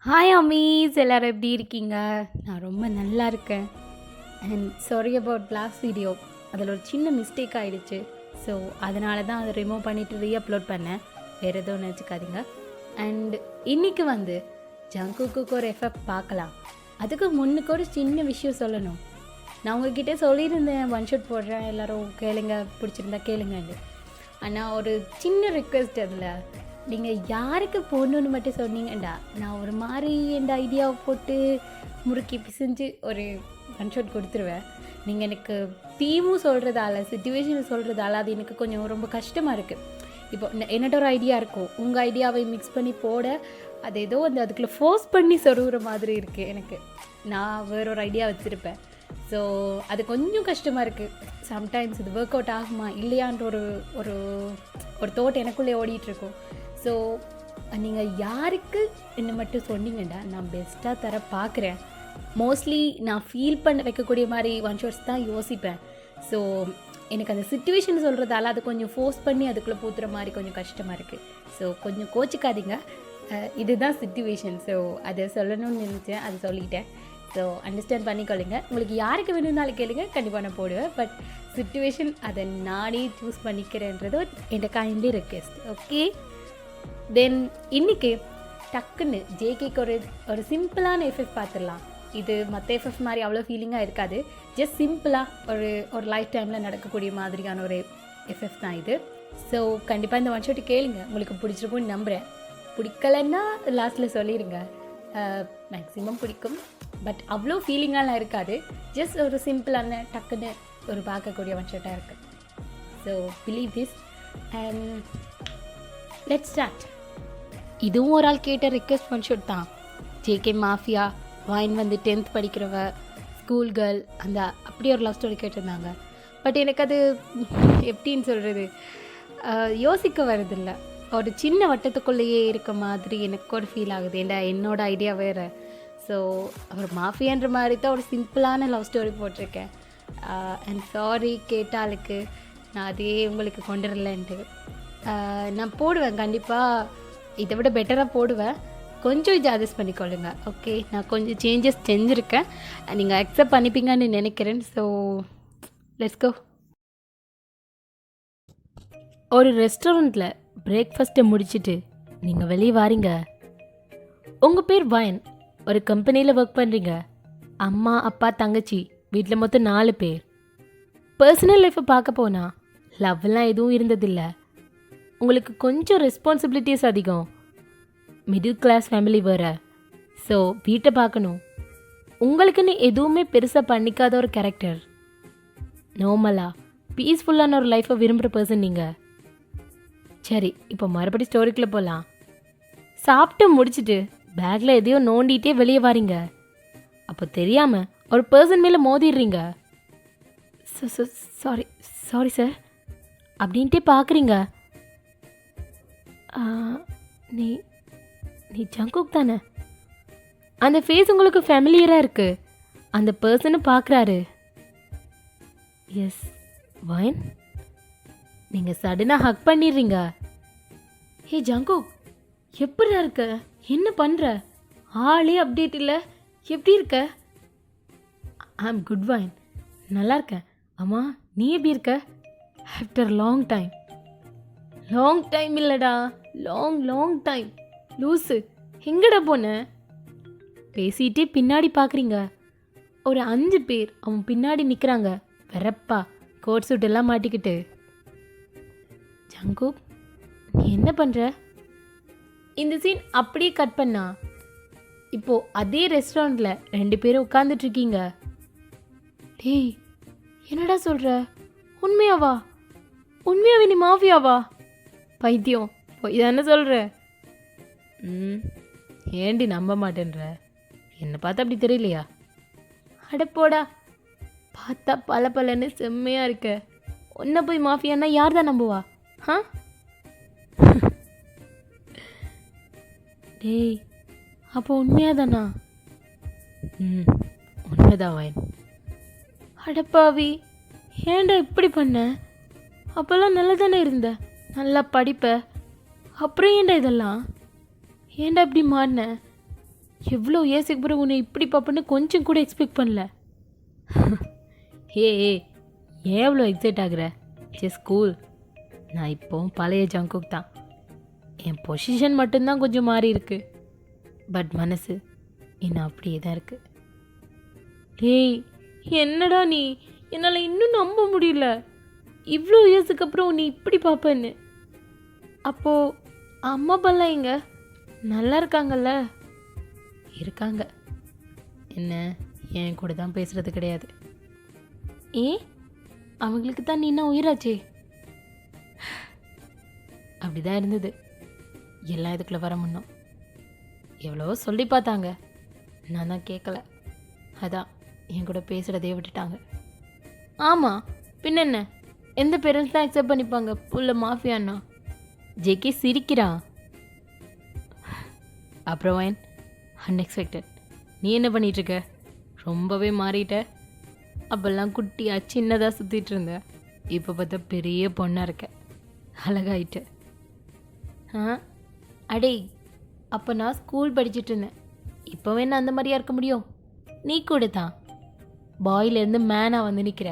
Hi Amish, எல்லோரும் எப்படி இருக்கீங்க? நான் ரொம்ப நல்லா இருக்கேன். And sorry about last video. அதில் ஒரு சின்ன மிஸ்டேக் ஆகிடுச்சு. ஸோ அதனால தான் அதை ரிமூவ் பண்ணிவிட்டு ரீஅப்லோட் பண்ணேன். வேறு எதுவும் நினச்சிக்காதீங்க. அண்ட் இன்றைக்கி ஜங்குக்கு ஒரு எஃபெக்ட் பார்க்கலாம். அதுக்கு முன்னுக்கு ஒரு சின்ன விஷயம் சொல்லணும். நான் உங்ககிட்ட சொல்லியிருந்தேன், ஒன் ஷாட் போடுறேன், எல்லோரும் கேளுங்க, பிடிச்சிருந்தா கேளுங்கன்னு. ஆனால் ஒரு சின்ன ரிக்வெஸ்ட், அதில் நீங்கள் யாருக்கு போடணுன்னு மட்டும் சொன்னீங்கண்டா நான் ஒரு மாதிரி என் ஐடியாவை போட்டு முறுக்கி பிசைஞ்சு ஒரு ஒன் ஷாட் கொடுத்துருவேன். நீங்கள் எனக்கு தீமும் சொல்கிறதால, சிச்சுவேஷன் சொல்கிறதால அது எனக்கு கொஞ்சம் ரொம்ப கஷ்டமாக இருக்குது. இப்போ என்னோட ஒரு ஐடியா இருக்கும், உங்கள் ஐடியாவை மிக்ஸ் பண்ணி போட அது ஏதோ அதுக்குள்ளே ஃபோர்ஸ் பண்ணி சொருகிற மாதிரி இருக்குது எனக்கு. நான் வேற ஒரு ஐடியா வச்சுருப்பேன். ஸோ அது கொஞ்சம் கஷ்டமாக இருக்குது. சம்டைம்ஸ் இது ஒர்க் அவுட் ஆகுமா இல்லையான்ற ஒரு ஒரு ஒரு தோட் எனக்குள்ளே ஓடிட்டுருக்கும். ஸோ நீங்கள் யாருக்கு என்ன மட்டும் சொன்னீங்கன்னா நான் பெஸ்ட்டாக தர பார்க்குறேன். மோஸ்ட்லி நான் ஃபீல் பண்ண வைக்கக்கூடிய மாதிரி ஒன் ஷாட்ஸ் தான் யோசிப்பேன். ஸோ எனக்கு அந்த சிச்சுவேஷன் சொல்கிறதால அது கொஞ்சம் ஃபோர்ஸ் பண்ணி அதுக்குள்ளே பூத்துற மாதிரி கொஞ்சம் கஷ்டமாக இருக்குது. ஸோ கொஞ்சம் கோச்சிக்காதீங்க, இதுதான் சிச்சுவேஷன். ஸோ அதை சொல்லணும்னு நினச்சேன், அதை சொல்லிட்டேன். ஸோ அண்டர்ஸ்டாண்ட் பண்ணிக்கொள்ளுங்க. உங்களுக்கு யாருக்கு வேணும்னாலும் கேளுங்க, கண்டிப்பாக நான் போடுவேன். பட் சிச்சுவேஷன் அதை நானே சூஸ் பண்ணிக்கிறேன்றது என் கைண்ட்லி ரெக்வெஸ்ட். ஓகே, தென் இன்றைக்கி டக்குன்னு ஜேகேக்கு ஒரு சிம்பிளான எஃப்எஃப் பார்த்துடலாம். இது மற்ற எஃப்எஃப் மாதிரி அவ்வளோ ஃபீலிங்காக இருக்காது. ஜஸ்ட் சிம்பிளாக ஒரு லைஃப் டைமில் நடக்கக்கூடிய மாதிரியான ஒரு எஃப்எஃப் தான் இது. ஸோ கண்டிப்பாக இந்த ஒன் ஷாட் கேளுங்க, உங்களுக்கு பிடிச்சிருக்கும்னு நம்புகிறேன். பிடிக்கலைன்னா லாஸ்ட்டில் சொல்லிடுங்க. மேக்ஸிமம் பிடிக்கும், பட் அவ்வளோ ஃபீலிங்காலாம் இருக்காது. ஜஸ்ட் ஒரு சிம்பிளான டக்குன்னு ஒரு பார்க்கக்கூடிய ஒன் ஷாட்டாக இருக்குது. So believe this and let's start. இதுவும் ஒரு ஆள் கேட்ட ரிக்வெஸ்ட் ஒன் ஷாட் தான். ஜேகே மாஃபியா வைன் 10th படிக்கிறவ ஸ்கூல் கேர்ள் அந்த அப்படி ஒரு லவ் ஸ்டோரி கேட்டிருந்தாங்க. பட் எனக்கு அது எப்படின்னு சொல்கிறது, யோசிக்க வருதில்லை. ஒரு சின்ன வட்டத்துக்குள்ளேயே இருக்க மாதிரி எனக்கு ஒரு ஃபீல் ஆகுது. என்னோட ஐடியா வேறு. ஸோ ஒரு மாஃபியான்ற மாதிரி தான் ஒரு சிம்பிளான லவ் ஸ்டோரி போட்டிருக்கேன். அண்ட் சாரி கேட்டாளுக்கு, நான் அதே உங்களுக்கு கொண்டு வரலன்ட்டு. நான் போடுவேன், கண்டிப்பாக இதை விட பெட்டராக போடுவேன். கொஞ்சம் இது அட்ஜஸ்ட் பண்ணிக்கொள்ளுங்க. ஓகே, நான் கொஞ்சம் சேஞ்சஸ் செஞ்சுருக்கேன், நீங்கள் அக்செப்ட் பண்ணிப்பீங்கன்னு நினைக்கிறேன். So let's go. ஒரு ரெஸ்டாரண்ட்டில் பிரேக்ஃபாஸ்ட்டை முடிச்சுட்டு நீங்கள் வெளியே வாரீங்க. உங்கள் பேர் வயன், ஒரு கம்பெனியில் ஒர்க் பண்ணுறீங்க. அம்மா அப்பா தங்கச்சி, வீட்டில் மொத்தம் 4 பேர். பர்சனல் லைஃப்பை பார்க்க போனால் லவ்லாம் எதுவும் இருந்ததில்லை. உங்களுக்கு கொஞ்சம் ரெஸ்பான்சிபிலிட்டிஸ் அதிகம். மிடில் கிளாஸ் ஃபேமிலி வேறு. ஸோ வீட்டை பார்க்கணும். உங்களுக்குன்னு எதுவுமே பெருசாக பண்ணிக்காத ஒரு கேரக்டர். நார்மலாக பீஸ்ஃபுல்லான ஒரு லைஃப்பை விரும்புகிற பர்சன் நீங்கள். சரி, இப்போ மறுபடி ஸ்டோரிக்குள்ளே போகலாம். சாப்பிட்டு முடிச்சுட்டு பேக்கில் எதையோ நோண்டிகிட்டே வெளியே வாரீங்க. அப்போ தெரியாமல் ஒரு பர்சன் மேலே மோதிடுறீங்க. சாரி சாரி சார் அப்படின்ட்டே பார்க்குறீங்க. நீ நீ ஜங்குக் தானே? அந்த ஃபேஸ் உங்களுக்கு ஃபேமிலியராக இருக்குது. அந்த பர்சனை பார்க்குறாரு. Yes Wayne. நீங்கள் சடனாக ஹக் பண்ணிடுறீங்க. ஹே ஜங்குக், எப்படிடா இருக்க? என்ன பண்ணுற? ஆளே அப்டேட் இல்லை, எப்படி இருக்க? ஐ ஆம் குட் வைன், நல்லா இருக்கேன். அம்மா நீ எப்படி இருக்க? After long time. Long time இல்லைடா, லாங் டைம். லூஸு, எங்கடா போன? பேசிகிட்டே பின்னாடி பார்க்குறீங்க. ஒரு 5 பேர் அவன் பின்னாடி நிற்கிறாங்க, வெறப்பா கோட் சூட் எல்லாம் மாட்டிக்கிட்டு. ஜங்குக், நீ என்ன பண்ணுற? இந்த சீன் அப்படியே கட் பண்ணா இப்போது அதே ரெஸ்டாரண்ட்டில் 2 பேரும் உட்காந்துட்ருக்கீங்க. டேய், என்னடா சொல்கிற? உண்மையாவா? உண்மையாவே நீ மாஃபியாவா? பைத்தியம், போய் தானே சொல்கிற? ஏண்டி நம்ப மாட்டேன்ற? என்னை பார்த்தா அப்படி தெரியலையா? அடப்போடா, பார்த்தா பலன்னு செம்மையாக இருக்க. ஒன்றை போய் மாஃபியானா யார் தான் நம்புவா? டேய், அப்போ உண்மையாக தானா? உண்மைதான் வைன். அடப்பாவி, ஏன்டா இப்படி பண்ண? அப்போல்லாம் நல்லா தானே இருந்த, நல்லா படிப்ப. அப்புறம் ஏன்டா இதெல்லாம்? ஏன்டா இப்படி மாறின? எவ்வளோ இயர்ஸுக்கு பிறகு உன்னை இப்படி பார்ப்பேன்னு கொஞ்சம் கூட எக்ஸ்பெக்ட் பண்ணல. ஏ ஏன் எவ்வளோ எக்ஸைட் ஆகுற? Just cool. நான் இப்போ பழைய ஜங்குக் தான். என் பொசிஷன் மட்டும்தான் கொஞ்சம் மாறி இருக்கு, பட் மனசு இன்னும் அப்படியே தான் இருக்கு. ஏய் என்னடா நீ, என்னால் இன்னும் நம்ப முடியல. இவ்வளோ இயர்ஸுக்கு அப்புறம் நீ இப்படி பார்ப்பேன்னு. அப்போது அம்மா அப்பாலாம் எங்க? நல்லா இருக்காங்கல்ல? இருக்காங்க. என்ன, என் கூட தான் பேசுகிறது கிடையாது. அவங்களுக்கு தான் நீ என்ன உயிராச்சே. அப்படி தான் இருந்தது எல்லாம் இதுக்குள்ளே வர முன்னோம். எவ்வளோ சொல்லி பார்த்தாங்க, நான் தான் கேட்கல. அதான் என் கூட பேசுகிறதே விட்டுட்டாங்க. ஆமாம், பின்ன என்ன, எந்த பேரண்ட்ஸ் தான் அக்செப்ட் பண்ணிப்பாங்க புள்ள மாஃபியான்னா? ஜேகே சிரிக்கிறான். அப்புறம் வைன், அன்எக்ஸ்பெக்டட். நீ என்ன பண்ணிகிட்ருக்க? ரொம்பவே மாறிட்ட. அப்போல்லாம் குட்டியாக சின்னதாக சுற்றிட்டு இருந்த, இப்போ பார்த்தா பெரிய பொண்ணாக இருக்க, அழகாயிட்ட. அடே, அப்போ நான் ஸ்கூல் படிச்சுட்டு இருந்தேன். இப்போ வேணா அந்த மாதிரியா இருக்க முடியும்? நீ கூட தான் பாயிலேருந்து மேனாக வந்து நிற்கிற.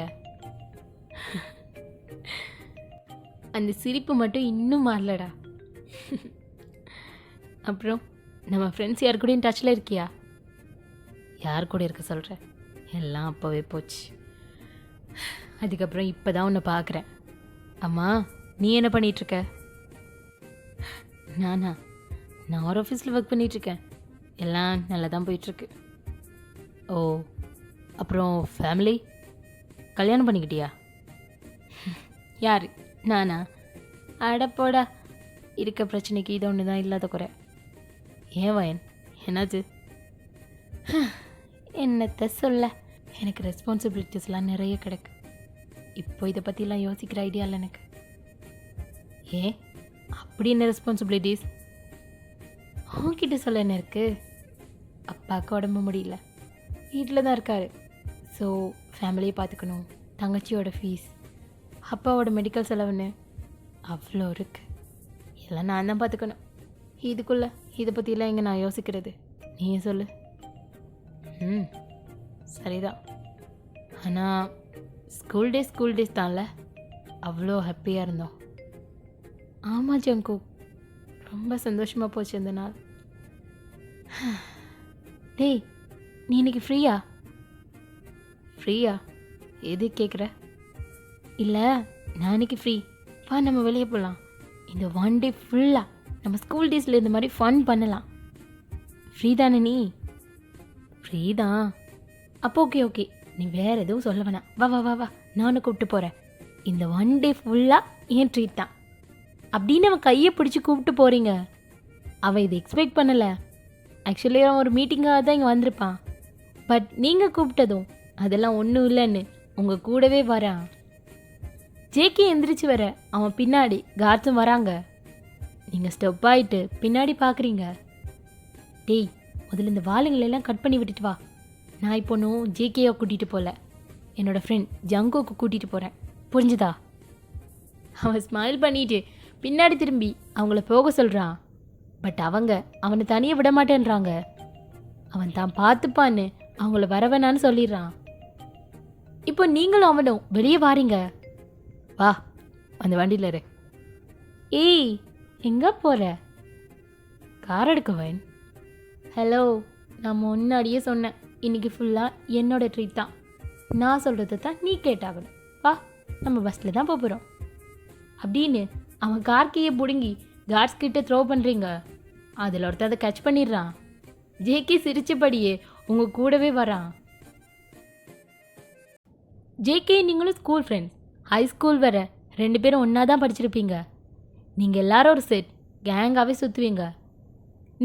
அந்த சிரிப்பு மட்டும் இன்னும் மாறலடா. அப்புறம் நம்ம ஃப்ரெண்ட்ஸ் யார் கூடயும் டச்சில் இருக்கியா? யார் கூட இருக்க சொல்கிற? எல்லாம் அப்போவே போச்சு. அதுக்கப்புறம் இப்போ தான் உன்னை பார்க்குறேன். அம்மா, நீ என்ன பண்ணிகிட்ருக்க? நான் ஒரு ஆஃபீஸில் ஒர்க் பண்ணிகிட்ருக்கேன். எல்லாம் நல்லா தான் போயிட்டுருக்கு. ஓ, அப்புறம் ஃபேமிலி கல்யாணம் பண்ணிக்கிட்டியா? யார், நானா? அடப்போடா, இருக்க பிரச்சனைக்கு இது ஒன்று தான் இல்லாத குறை. ஏன் வயன், என்னாச்சு? என்னத்தை சொல்ல, எனக்கு ரெஸ்பான்சிபிலிட்டிஸ்லாம் நிறைய கிடக்கு. இப்போ இதை பற்றிலாம் யோசிக்கிற ஐடியா இல்லை எனக்கு. ஏன் அப்படி என்ன ரெஸ்பான்சிபிலிட்டிஸ்? உன்கிட்ட சொல்ல என்ன இருக்குது? அப்பாவுக்கு உடம்பு முடியல, வீட்டில் தான் இருக்கார். ஸோ ஃபேமிலியை பார்த்துக்கணும், தங்கச்சியோட ஃபீஸ், அப்பாவோட மெடிக்கல் செலவுன்னு அவ்வளோ இருக்குது. எல்லாம் நான் தான் பார்த்துக்கணும். இதுக்குள்ளே இதை பற்றிலாம் எங்கே நான் யோசிக்கிறது? நீயே சொல்லு. சரிதான். ஆனால் ஸ்கூல் டேஸ் தான்ல, அவ்வளோ ஹாப்பியாக இருந்தோம். ஆமாம் ஜங்கு, ரொம்ப சந்தோஷமாக போச்சு இந்த நாள். டேய், நீ இன்னைக்கு ஃப்ரீயா? எது கேட்குற? இல்லை, நான் இன்னைக்கு ஃப்ரீ. வா, நம்ம வெளியே போகலாம். இந்த 1 டே ஃபுல்லாக நம்ம ஸ்கூல் டேஸில் இந்த மாதிரி ஃபன் பண்ணலாம். ஃப்ரீ தானே நீ? ஃப்ரீ தான். அப்போ ஓகே, நீ வேறு எதுவும் சொல்ல வேணாம். வா, நானும் கூப்பிட்டு போகிறேன். இந்த 1 டே ஃபுல்லாக ஏன் ட்ரீட் தான் அப்படின்னு அவன் கையை பிடிச்சி கூப்பிட்டு போகிறீங்க. அவன் இதை எக்ஸ்பெக்ட் பண்ணலை. ஆக்சுவலி அவன் ஒரு மீட்டிங்காக தான் இங்கே வந்திருப்பான். பட் நீங்கள் கூப்பிட்டதும் அதெல்லாம் ஒன்றும் இல்லைன்னு உங்கள் கூடவே வரான். ஜேகே எந்திரிச்சு வர அவன் பின்னாடி கார்த்தும் வராங்க. நீங்கள் ஸ்டெப் ஆகிட்டு பின்னாடி பார்க்குறீங்க. டேய், முதல்ல இந்த வாளுங்களெல்லாம் கட் பண்ணி விட்டுட்டு வா. நான் இப்போ ஒன்றும் ஜேகேயை கூட்டிகிட்டு போகல, என்னோடய ஃப்ரெண்ட் ஜங்கோக்கு கூட்டிகிட்டு போகிறேன், புரிஞ்சுதா? அவன் ஸ்மைல் பண்ணிட்டு பின்னாடி திரும்பி அவங்கள போக சொல்கிறான். பட் அவங்க அவனை தனியாக விட மாட்டேன்றாங்க. அவன் தான் பார்த்துப்பான்னு அவங்கள வரவேணான்னு சொல்லிடுறான். இப்போ நீங்களும் அவனும் வெளியே வாரீங்க. வா, அந்த வண்டியில் இரு. ஏய், எங்கே போகிற? கார் எடுக்க வைன். ஹலோ, நான் முன்னாடியே சொன்னேன், இன்றைக்கி ஃபுல்லாக என்னோடய ட்ரீட் தான். நான் சொல்கிறத தான் நீ கேட்டாகணும். வா, நம்ம பஸ்ஸில் தான் போகிறோம் அப்படின்னு அவன் கார் கீயை பிடுங்கி கார்ட்ஸ் கிட்ட த்ரோ பண்ணுறீங்க. அதில் ஒருத்தர் அதை கேட்ச் பண்ணிடுறான். ஜேகே சிரிச்சபடியே உங்கள் கூடவே வரான். ஜேகே நீங்களும் ஸ்கூல் ஃப்ரெண்ட்ஸ், ஹை ஸ்கூல் வர 2 பேரும் ஒன்றா தான் படிச்சிருப்பீங்க. நீங்கள் எல்லாரும் ஒரு செட் கேங்காகவே சுற்றுவீங்க.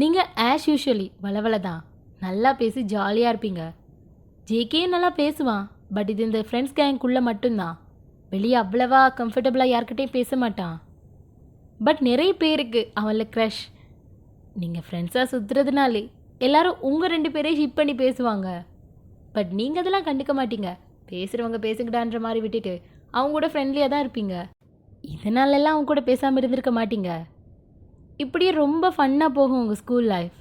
நீங்கள் ஆஸ் யூஷுவலி வளவள தான், நல்லா பேசி ஜாலியாக இருப்பீங்க. ஜேகேயும் நல்லா பேசுவான். பட் இது இந்த ஃப்ரெண்ட்ஸ் கேங்குள்ளே மட்டும்தான். வெளியே அவ்வளவா கம்ஃபர்டபுளாக யார்கிட்டையும் பேச மாட்டான். பட் நிறைய பேருக்கு அவனில் க்ரஷ். நீங்கள் ஃப்ரெண்ட்ஸாக சுற்றுறதுனாலே எல்லாரும் உங்கள் 2 பேரையும் ஹிட் பண்ணி பேசுவாங்க. பட் நீங்கள் அதெல்லாம் கண்டுக்க மாட்டீங்க. பேசுகிறவங்க பேசுங்கடான்ற மாதிரி விட்டுட்டு அவங்க கூட ஃப்ரெண்ட்லியாக தான் இருப்பீங்க. இதனாலெல்லாம் அவங்க கூட பேசாமல் இருந்திருக்க மாட்டீங்க. இப்படியே ரொம்ப ஃபன்னாக போகும் உங்கள் school life.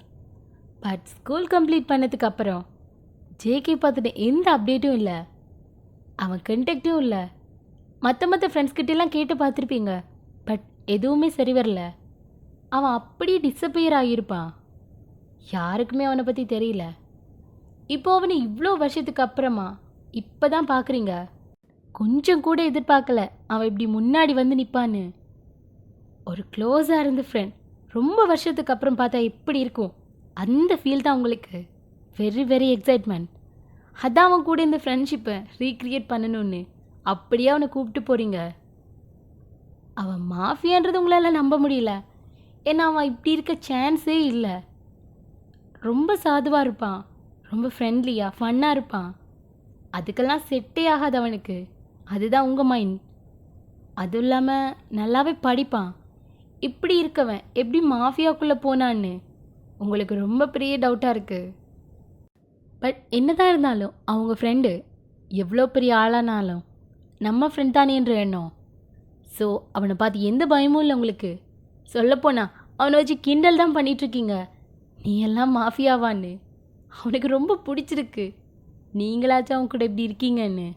But school complete பண்ணதுக்கு அப்புறம் ஜேகே பார்த்துட்டு எந்த அப்டேட்டும் இல்லை, அவன் கண்டெக்டும் இல்லை. மற்ற ஃப்ரெண்ட்ஸ் கிட்டலாம் கேட்டு பார்த்துருப்பீங்க, பட் எதுவுமே சரி வரல. அவன் அப்படியே டிஸப்பியர் ஆகியிருப்பான். யாருக்குமே அவனை பற்றி தெரியல. இப்போ அவனை இவ்வளோ வருஷத்துக்கு அப்புறமா இப்போ தான் பார்க்குறீங்க. கொஞ்சம் கூட எதிர்பார்க்கல அவன் இப்படி முன்னாடி வந்து நிற்பான்னு. ஒரு க்ளோஸாக இருந்த ஃப்ரெண்ட் ரொம்ப வருஷத்துக்கு அப்புறம் பார்த்தா எப்படி இருக்கும், அந்த ஃபீல் தான் உங்களுக்கு. Very very excitement. அதான் அவன் கூட இந்த ஃப்ரெண்ட்ஷிப்பை ரீக்ரியேட் பண்ணணும்னு அப்படியே அவனை கூப்பிட்டு போகிறீங்க. அவன் மாஃபியான்றது உங்களால் நம்ப முடியல, ஏன்னா அவன் இப்படி இருக்க சான்ஸே இல்லை. ரொம்ப சாதுவாக இருப்பான், ரொம்ப ஃப்ரெண்ட்லியாக ஃபன்னாக இருப்பான். அதுக்கெல்லாம் செட்டே ஆகாது அவனுக்கு. அதுதான் உங்கள் மைண்ட். அதுவும் இல்லாமல் நல்லாவே படிப்பான். இப்படி இருக்கவன் எப்படி மாஃபியாக்குள்ளே போனான்னு உங்களுக்கு ரொம்ப பெரிய டவுட்டாக இருக்குது. பட் என்னதான் இருந்தாலும் அவங்க ஃப்ரெண்டு எவ்வளோ பெரிய ஆளானாலும் நம்ம ஃப்ரெண்ட் தானே என்ற எண்ணம். ஸோ அவனை பார்த்து எந்த பயமும் இல்லை உங்களுக்கு. சொல்லப்போனால் அவனை வச்சு கிண்டல் தான் பண்ணிகிட்ருக்கீங்க, நீ எல்லாம் மாஃபியாவான்னு. அவனுக்கு ரொம்ப பிடிச்சிருக்கு நீங்களாச்சும் அவன் கூட எப்படி இருக்கீங்கன்னு.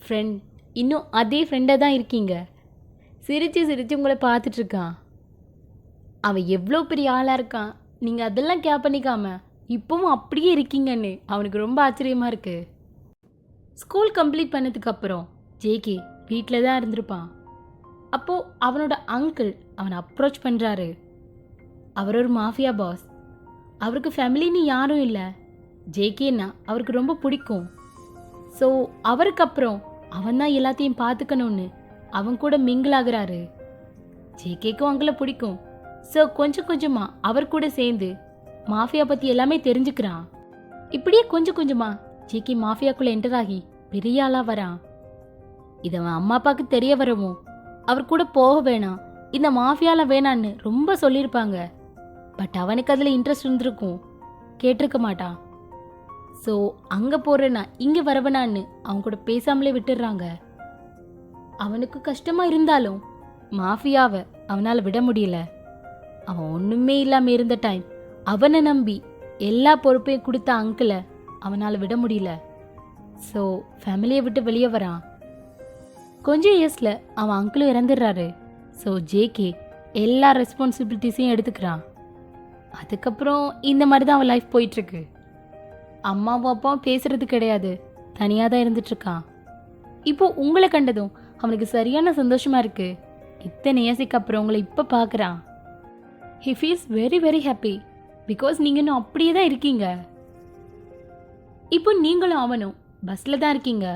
ஃப்ரெண்ட் இன்னும் அதே ஃப்ரெண்டாக தான் இருக்கீங்க. சிரித்து சிரித்து உங்களை பார்த்துட்ருக்கான். அவன் எவ்வளோ பெரிய ஆளாக இருக்கான், நீங்கள் அதெல்லாம் கேர் பண்ணிக்காம இப்போவும் அப்படியே இருக்கீங்கன்னு அவனுக்கு ரொம்ப ஆச்சரியமாக இருக்குது. ஸ்கூல் கம்ப்ளீட் பண்ணதுக்கப்புறம் ஜேகே வீட்டில் தான் இருந்திருப்பான். அப்போது அவனோட அங்கிள் அவனை அப்ரோச் பண்ணுறாரு. அவர் ஒரு மாஃபியா பாஸ். அவருக்கு ஃபேமிலின்னு யாரும் இல்லை. ஜேகேன்னா அவருக்கு ரொம்ப பிடிக்கும். ஸோ அவருக்கு அப்புறம் அவன் தான் எல்லாத்தையும் பார்த்துக்கணும்னு அவன் கூட மிங்கிள் ஆகுறாரு. ஜேகேக்கும் அங்கிளை பிடிக்கும். ஸோ கொஞ்சம் கொஞ்சமாக அவர் கூட சேர்ந்து மாஃபியா பற்றி எல்லாமே தெரிஞ்சுக்கிறான். இப்படியே கொஞ்சம் கொஞ்சமாக ஜேகே மாஃபியாக்குள்ளே என்டர் ஆகி பெரிய ஆளாக வரான். இது அவன் அம்மா அப்பாவுக்கு தெரிய வரவும் அவர் கூட போக வேணாம், இந்த மாஃபியாவில் வேணான்னு ரொம்ப சொல்லியிருப்பாங்க. பட் அவனுக்கு அதில் இன்ட்ரெஸ்ட் இருந்திருக்கும், கேட்டிருக்க மாட்டான். ஸோ அங்கே போகிறேன்னா இங்கே வரவேணான்னு அவங்க கூட பேசாமலே விட்டுடுறாங்க. அவனுக்கு கஷ்டமாக இருந்தாலும் மாஃபியாவை அவனால் விட முடியல. அவன் ஒன்றுமே இல்லாமல் இருந்த டைம் அவனை நம்பி எல்லா பொறுப்பையும் கொடுத்த அங்கிளை அவனால் விட முடியல. ஸோ ஃபேமிலியை விட்டு வெளியே வரான். கொஞ்சம் இயர்ஸில் அவன் அங்கிளும் இறந்துடுறாரு. ஸோ ஜேகே எல்லா ரெஸ்பான்சிபிலிட்டிஸையும் எடுத்துக்கிறான். அதுக்கப்புறம் இந்த மாதிரி தான் அவன் லைஃப் போயிட்டுருக்கு. அம்மாவும் அப்பாவும் பேசுறது கிடையாது, தனியாக தான் இருந்துட்டுருக்கான். இப்போ உங்களை கண்டதும் அவனுக்கு சரியான சந்தோஷமாக இருக்குது. இத்தனை இயர்ஸுக்கு அப்புறம் உங்களை இப்போ பார்க்குறான். He feels very very happy because நீங்கள் இன்னும் அப்படியே தான் இருக்கீங்க. இப்போ நீங்களும் அவனும் பஸ்ஸில் தான் இருக்கீங்க.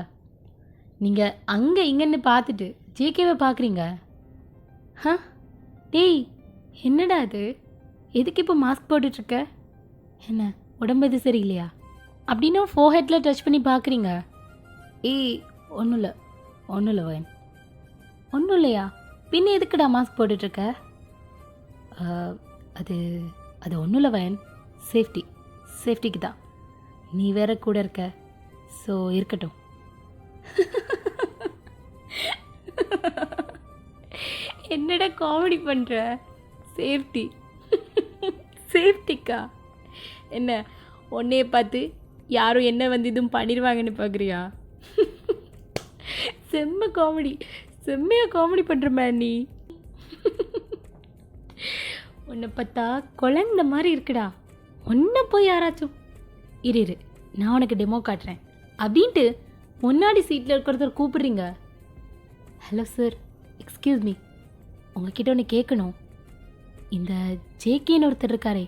நீங்கள் அங்கே இங்கேன்னு பார்த்துட்டு ஜேகேவை பார்க்குறீங்க. டேய் என்னடா அது, எதுக்கு இப்போ மாஸ்க் போட்டுட்ருக்க, என்ன உடம்பு எது சரியில்லையா அப்படின்னு ஃபோர்ஹெட்டில் டச் பண்ணி பார்க்குறீங்க. ஒன்றும் இல்லை வயன், ஒன்றும் இல்லையா, பின்ன எதுக்குடா மாஸ்க் போட்டுட்ருக்க? அது அது ஒன்றும் இல்லை வயன், சேஃப்டிக்கு தான், நீ வேற கூட இருக்க, ஸோ இருக்கட்டும். என்னடா காமெடி பண்ணுற? சேஃப்டிக்கா என்ன, உன்னையே பார்த்து யாரும் என்ன வந்து இதுவும் பண்ணிடுவாங்கன்னு பார்க்குறியா? செம்மையாக காமெடி பண்ணுறமே நீ. உன்னை பார்த்தா குழந்த மாதிரி இருக்குடா. ஒன்றை போய் யாராச்சும் இரு நான் உனக்கு டெமோ காட்டுறேன் அப்படின்ட்டு முன்னாடி சீட்டில் இருக்கிறதர் கூப்பிடுறீங்க. ஹலோ சார், எக்ஸ்கியூஸ் மீ, உங்ககிட்ட ஒன்று கேட்கணும். இந்த ஜேகேன்னு ஒருத்தர் இருக்காரே,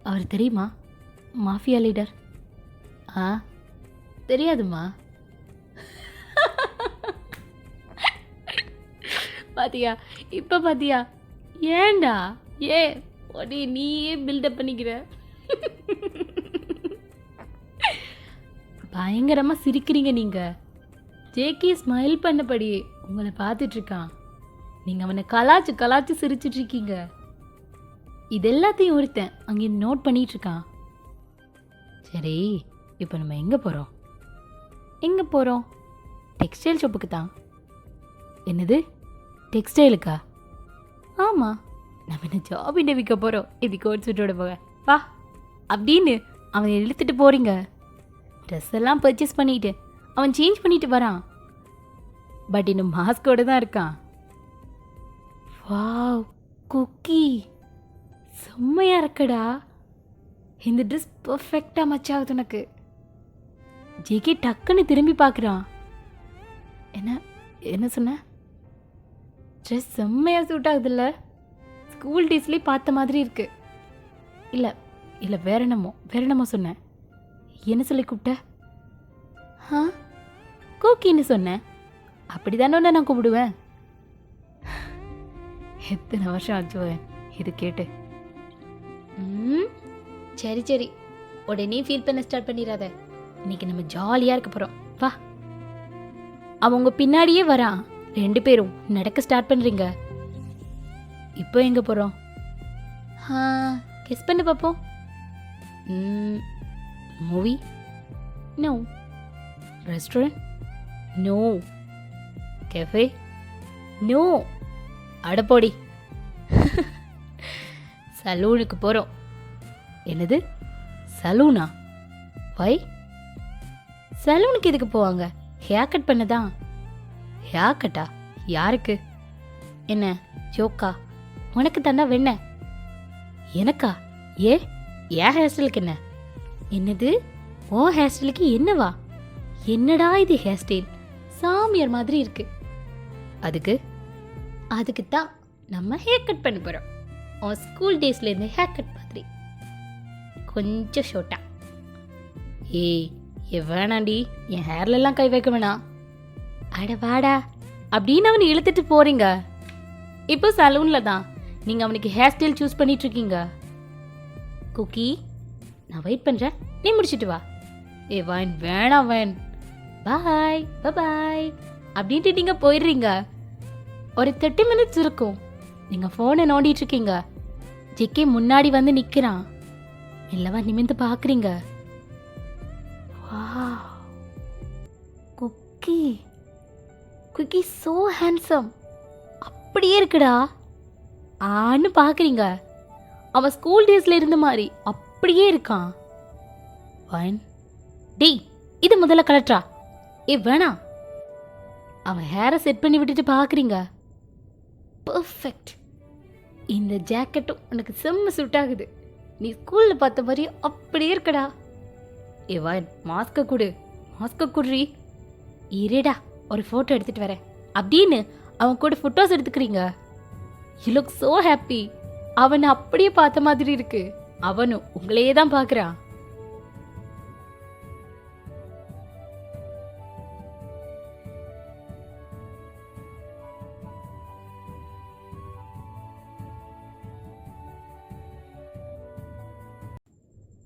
அவர் தெரியுமா? Mafia leader. தெரியாதுமா? பாத்தியா, இப்போ பாத்தியா? ஏண்டா உடனே நீயே பில்டப் பண்ணிக்கிற. பயங்கரமாக சிரிக்கிறீங்க நீங்கள். ஜேகே ஸ்மைல் பண்ணபடியே உங்களை பார்த்துட்ருக்கான். நீங்கள் அவனை கலாச்சு சிரிச்சிட்ருக்கீங்க. இது எல்லாத்தையும் ஒருத்தன் அங்கே நோட் பண்ணிகிட்ருக்கான். சரி, இப்போ நம்ம எங்கே போகிறோம்? டெக்ஸ்டைல் ஷாப்புக்கு தான். என்னது, டெக்ஸ்டைலுக்கா? ஆமாம், நம்ம என்ன ஜாப் இன்டர்வியூக்க போகிறோம். இது கோட் சூட்டோட போக வா. அப்படின்னு அவன் இழுத்துட்டு போறீங்க. ட்ரெஸ் எல்லாம் பர்ச்சேஸ் பண்ணிட்டு அவன் சேஞ்ச் பண்ணிட்டு வரான். பட் இன்னும் மாஸ்கோட தான் இருக்கான். வாவ் குக்கி, செம்மையா இருக்கடா. இந்த ட்ரெஸ் பர்ஃபெக்டாக மச்சாகுது உனக்கு. ஜேகே டக்குன்னு திரும்பி பார்க்குறான். என்ன என்ன சொன்ன? ட்ரெஸ் செம்மையாக சூட் ஆகுதுல்ல, ஸ்கூல் டேஸ்லேயே பார்த்த மாதிரி இருக்கு. இல்லை இல்லை, வேற என்னமோ சொன்னேன். என்ன சொல்லி கூப்பிட்ட? ஆ, கோக்கின்னு சொன்னேன். அப்படி தானே நான் கூப்பிடுவேன். எத்தனை வருஷம் ஆச்சு இது கேட்டு. சரி சரி, உடனே ஃபீல் பண்ண ஸ்டார்ட் பண்ணிடாத. இன்னைக்கு நம்ம ஜாலியாக இருக்க போகிறோம். வா. அவங்க பின்னாடியே வரான். 2 பேரும் நடக்க ஸ்டார்ட் பண்ணுறீங்க. இப்போ எங்கே போகிறோம்? கெஸ் பண்ணி பார்ப்போம். Movie? No. Restaurant? No. Cafe? No. அடப்போடி. சலூனுக்கு போகிறோம். என்னது சலூனா? வை? சலூனுக்கு எதுக்கு போவாங்க? ஹேர் கட் பண்ணதான். ஹேர் கட்டா? யாருக்கு? என்ன ஜோக்கா? உனக்கு தாண்டா வெண்ண. எனக்கா? ஏன் ஹேர் ஸ்டைலுக்கு என்ன? என்னது ஓ ஹேர் ஸ்டைலுக்கு என்னவா? என்னடா இது ஹேர் ஸ்டைல், சாமியார் மாதிரி இருக்கு. அதுக்கு தான் நம்ம ஹேர் கட் பண்ண போகிறோம். உன் ஸ்கூல் டேஸ்லேருந்து ஹேர் கட் மாதிரி கொஞ்சம் ஷோட்டா. வேணாண்டி, என் ஹேர்லெல்லாம் கை வைக்க வேணாம். அட வாடா அப்படின்னு அவனை இழுத்துட்டு போறீங்க. இப்போ சலூனில் தான் நீங்கள் அவனுக்கு ஹேர் ஸ்டைல் சூஸ் பண்ணிட்டு இருக்கீங்க. குக்கி, நான் வெயிட் பண்ணுறேன், நீ முடிச்சிட்டு வா. வேன் வேணாம் வேன், பாய் பாய் அப்படின்ட்டு நீங்கள் போயிடுறீங்க. ஒரு 30 மினிட்ஸ் இருக்கும். நீங்கள் ஃபோனை நோண்டிட்டு இருக்கீங்க. ஜெக்கே முன்னாடி வந்து நிற்கிறான். இல்லவா நிமிந்து பார்க்குறீங்க. குக்கி குக்கி சோ ஹேண்ட்ஸம், அப்படியே இருக்குடா. ஆன்னு பார்க்குறீங்க. அவன் ஸ்கூல் டேஸில் இருந்த மாதிரி அப்படியே இருக்கான். டேய், இது முதல்ல கலெக்டரா? வேணாம். அவன் ஹேரை செட் பண்ணி விட்டுட்டு பார்க்குறீங்க. பர்ஃபெக்ட். இந்த ஜாக்கெட்டும் உனக்கு செம்ம சூட் ஆகுது. நீ ஸ்கூலில் பார்த்த மாதிரி அப்படியே இருக்கடா. வான் மாஸ்கை குடுறி. இருடா, ஒரு ஃபோட்டோ எடுத்துட்டு வரேன் அப்படின்னு அவன் கூட ஃபோட்டோஸ் எடுத்துக்கிறீங்க. You look so happy. அவனை அப்படியே பார்த்த மாதிரி இருக்கு. அவனும் உங்களையே தான் பார்க்குறான்.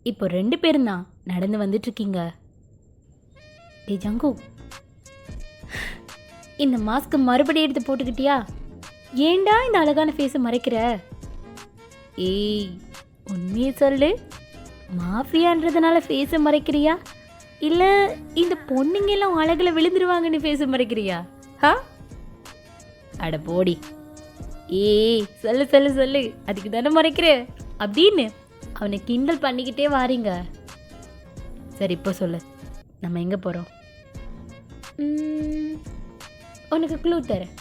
இப்போ 2 பேரும் தான் நடந்து வந்துட்டு இருக்கீங்க. டே ஜங்கு, இந்த மாஸ்க் மறுபடியும் எடுத்து போட்டுக்கிட்டியா? ஏண்டா இந்த அழகான ஃபேஸை மறைக்கிற? உண்மையை சொல்லு, மாஃபியான்றதுனால ஃபேஸை மறைக்கிறியா, இல்லை இந்த பொண்ணுங்க எல்லாம் அழகில் விழுந்துருவாங்கன்னு ஃபேஸை மறைக்கிறியா? அட போடி. சொல்லு, அதுக்கு தானே மறைக்கிற அப்படின்னு அவனை கிண்டல் பண்ணிக்கிட்டே வாரீங்க. சரி, இப்போ சொல்லு, நம்ம எங்கே போகிறோம்? உனக்கு க்ளூ தரேன்.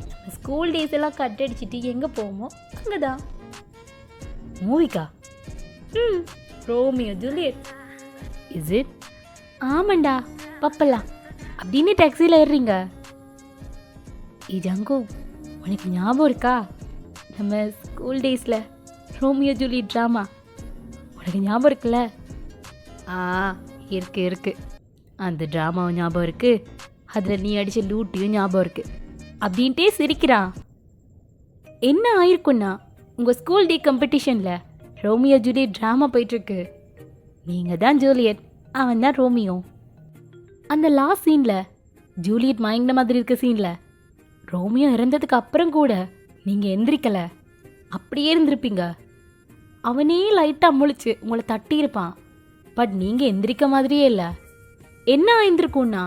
நம்ம ஸ்கூல் டேஸ் எல்லாம் கட் அடிச்சுட்டு எங்கே போவோமோ அங்கே தான். மூவிக்கா? Romeo Juliet. Is it? ஆமாண்டா, பப்பலாம் அப்படின்னு டாக்ஸியில் ஏறுறீங்க. ஜங்கு, உனக்கு ஞாபகம் இருக்கா நம்ம ஸ்கூல் டேஸில் ரோமியோ ஜூலியட் ட்ராமா? உனக்கு ஞாபகம் இருக்குல்ல? இருக்கு. அந்த ட்ராமாவும் ஞாபகம் இருக்கு, அதில் நீ அடித்த லூட்டியும் ஞாபகம் இருக்கு அப்படின்ட்டே சிரிக்கிறான். என்ன ஆயிருக்குன்னா, உங்கள் ஸ்கூல் டே காம்படிஷனில் ரோமியோ ஜூலியட் ட்ராமா போயிட்டுருக்கு. நீங்கள் தான் ஜூலியட், அவன் தான் ரோமியோ. அந்த லாஸ்ட் சீனில் ஜூலியட் மயங்கின மாதிரி இருக்க சீனில் ரோமியோ இறந்ததுக்கு அப்புறம் கூட நீங்கள் எந்திரிக்கலை, அப்படியே இருந்திருப்பீங்க. அவனே லைட்டாக முழிச்சு உங்களை தட்டியிருப்பான். பட் நீங்கள் எந்திரிக்க மாதிரியே இல்லை. என்ன ஆயிருக்கும்னா,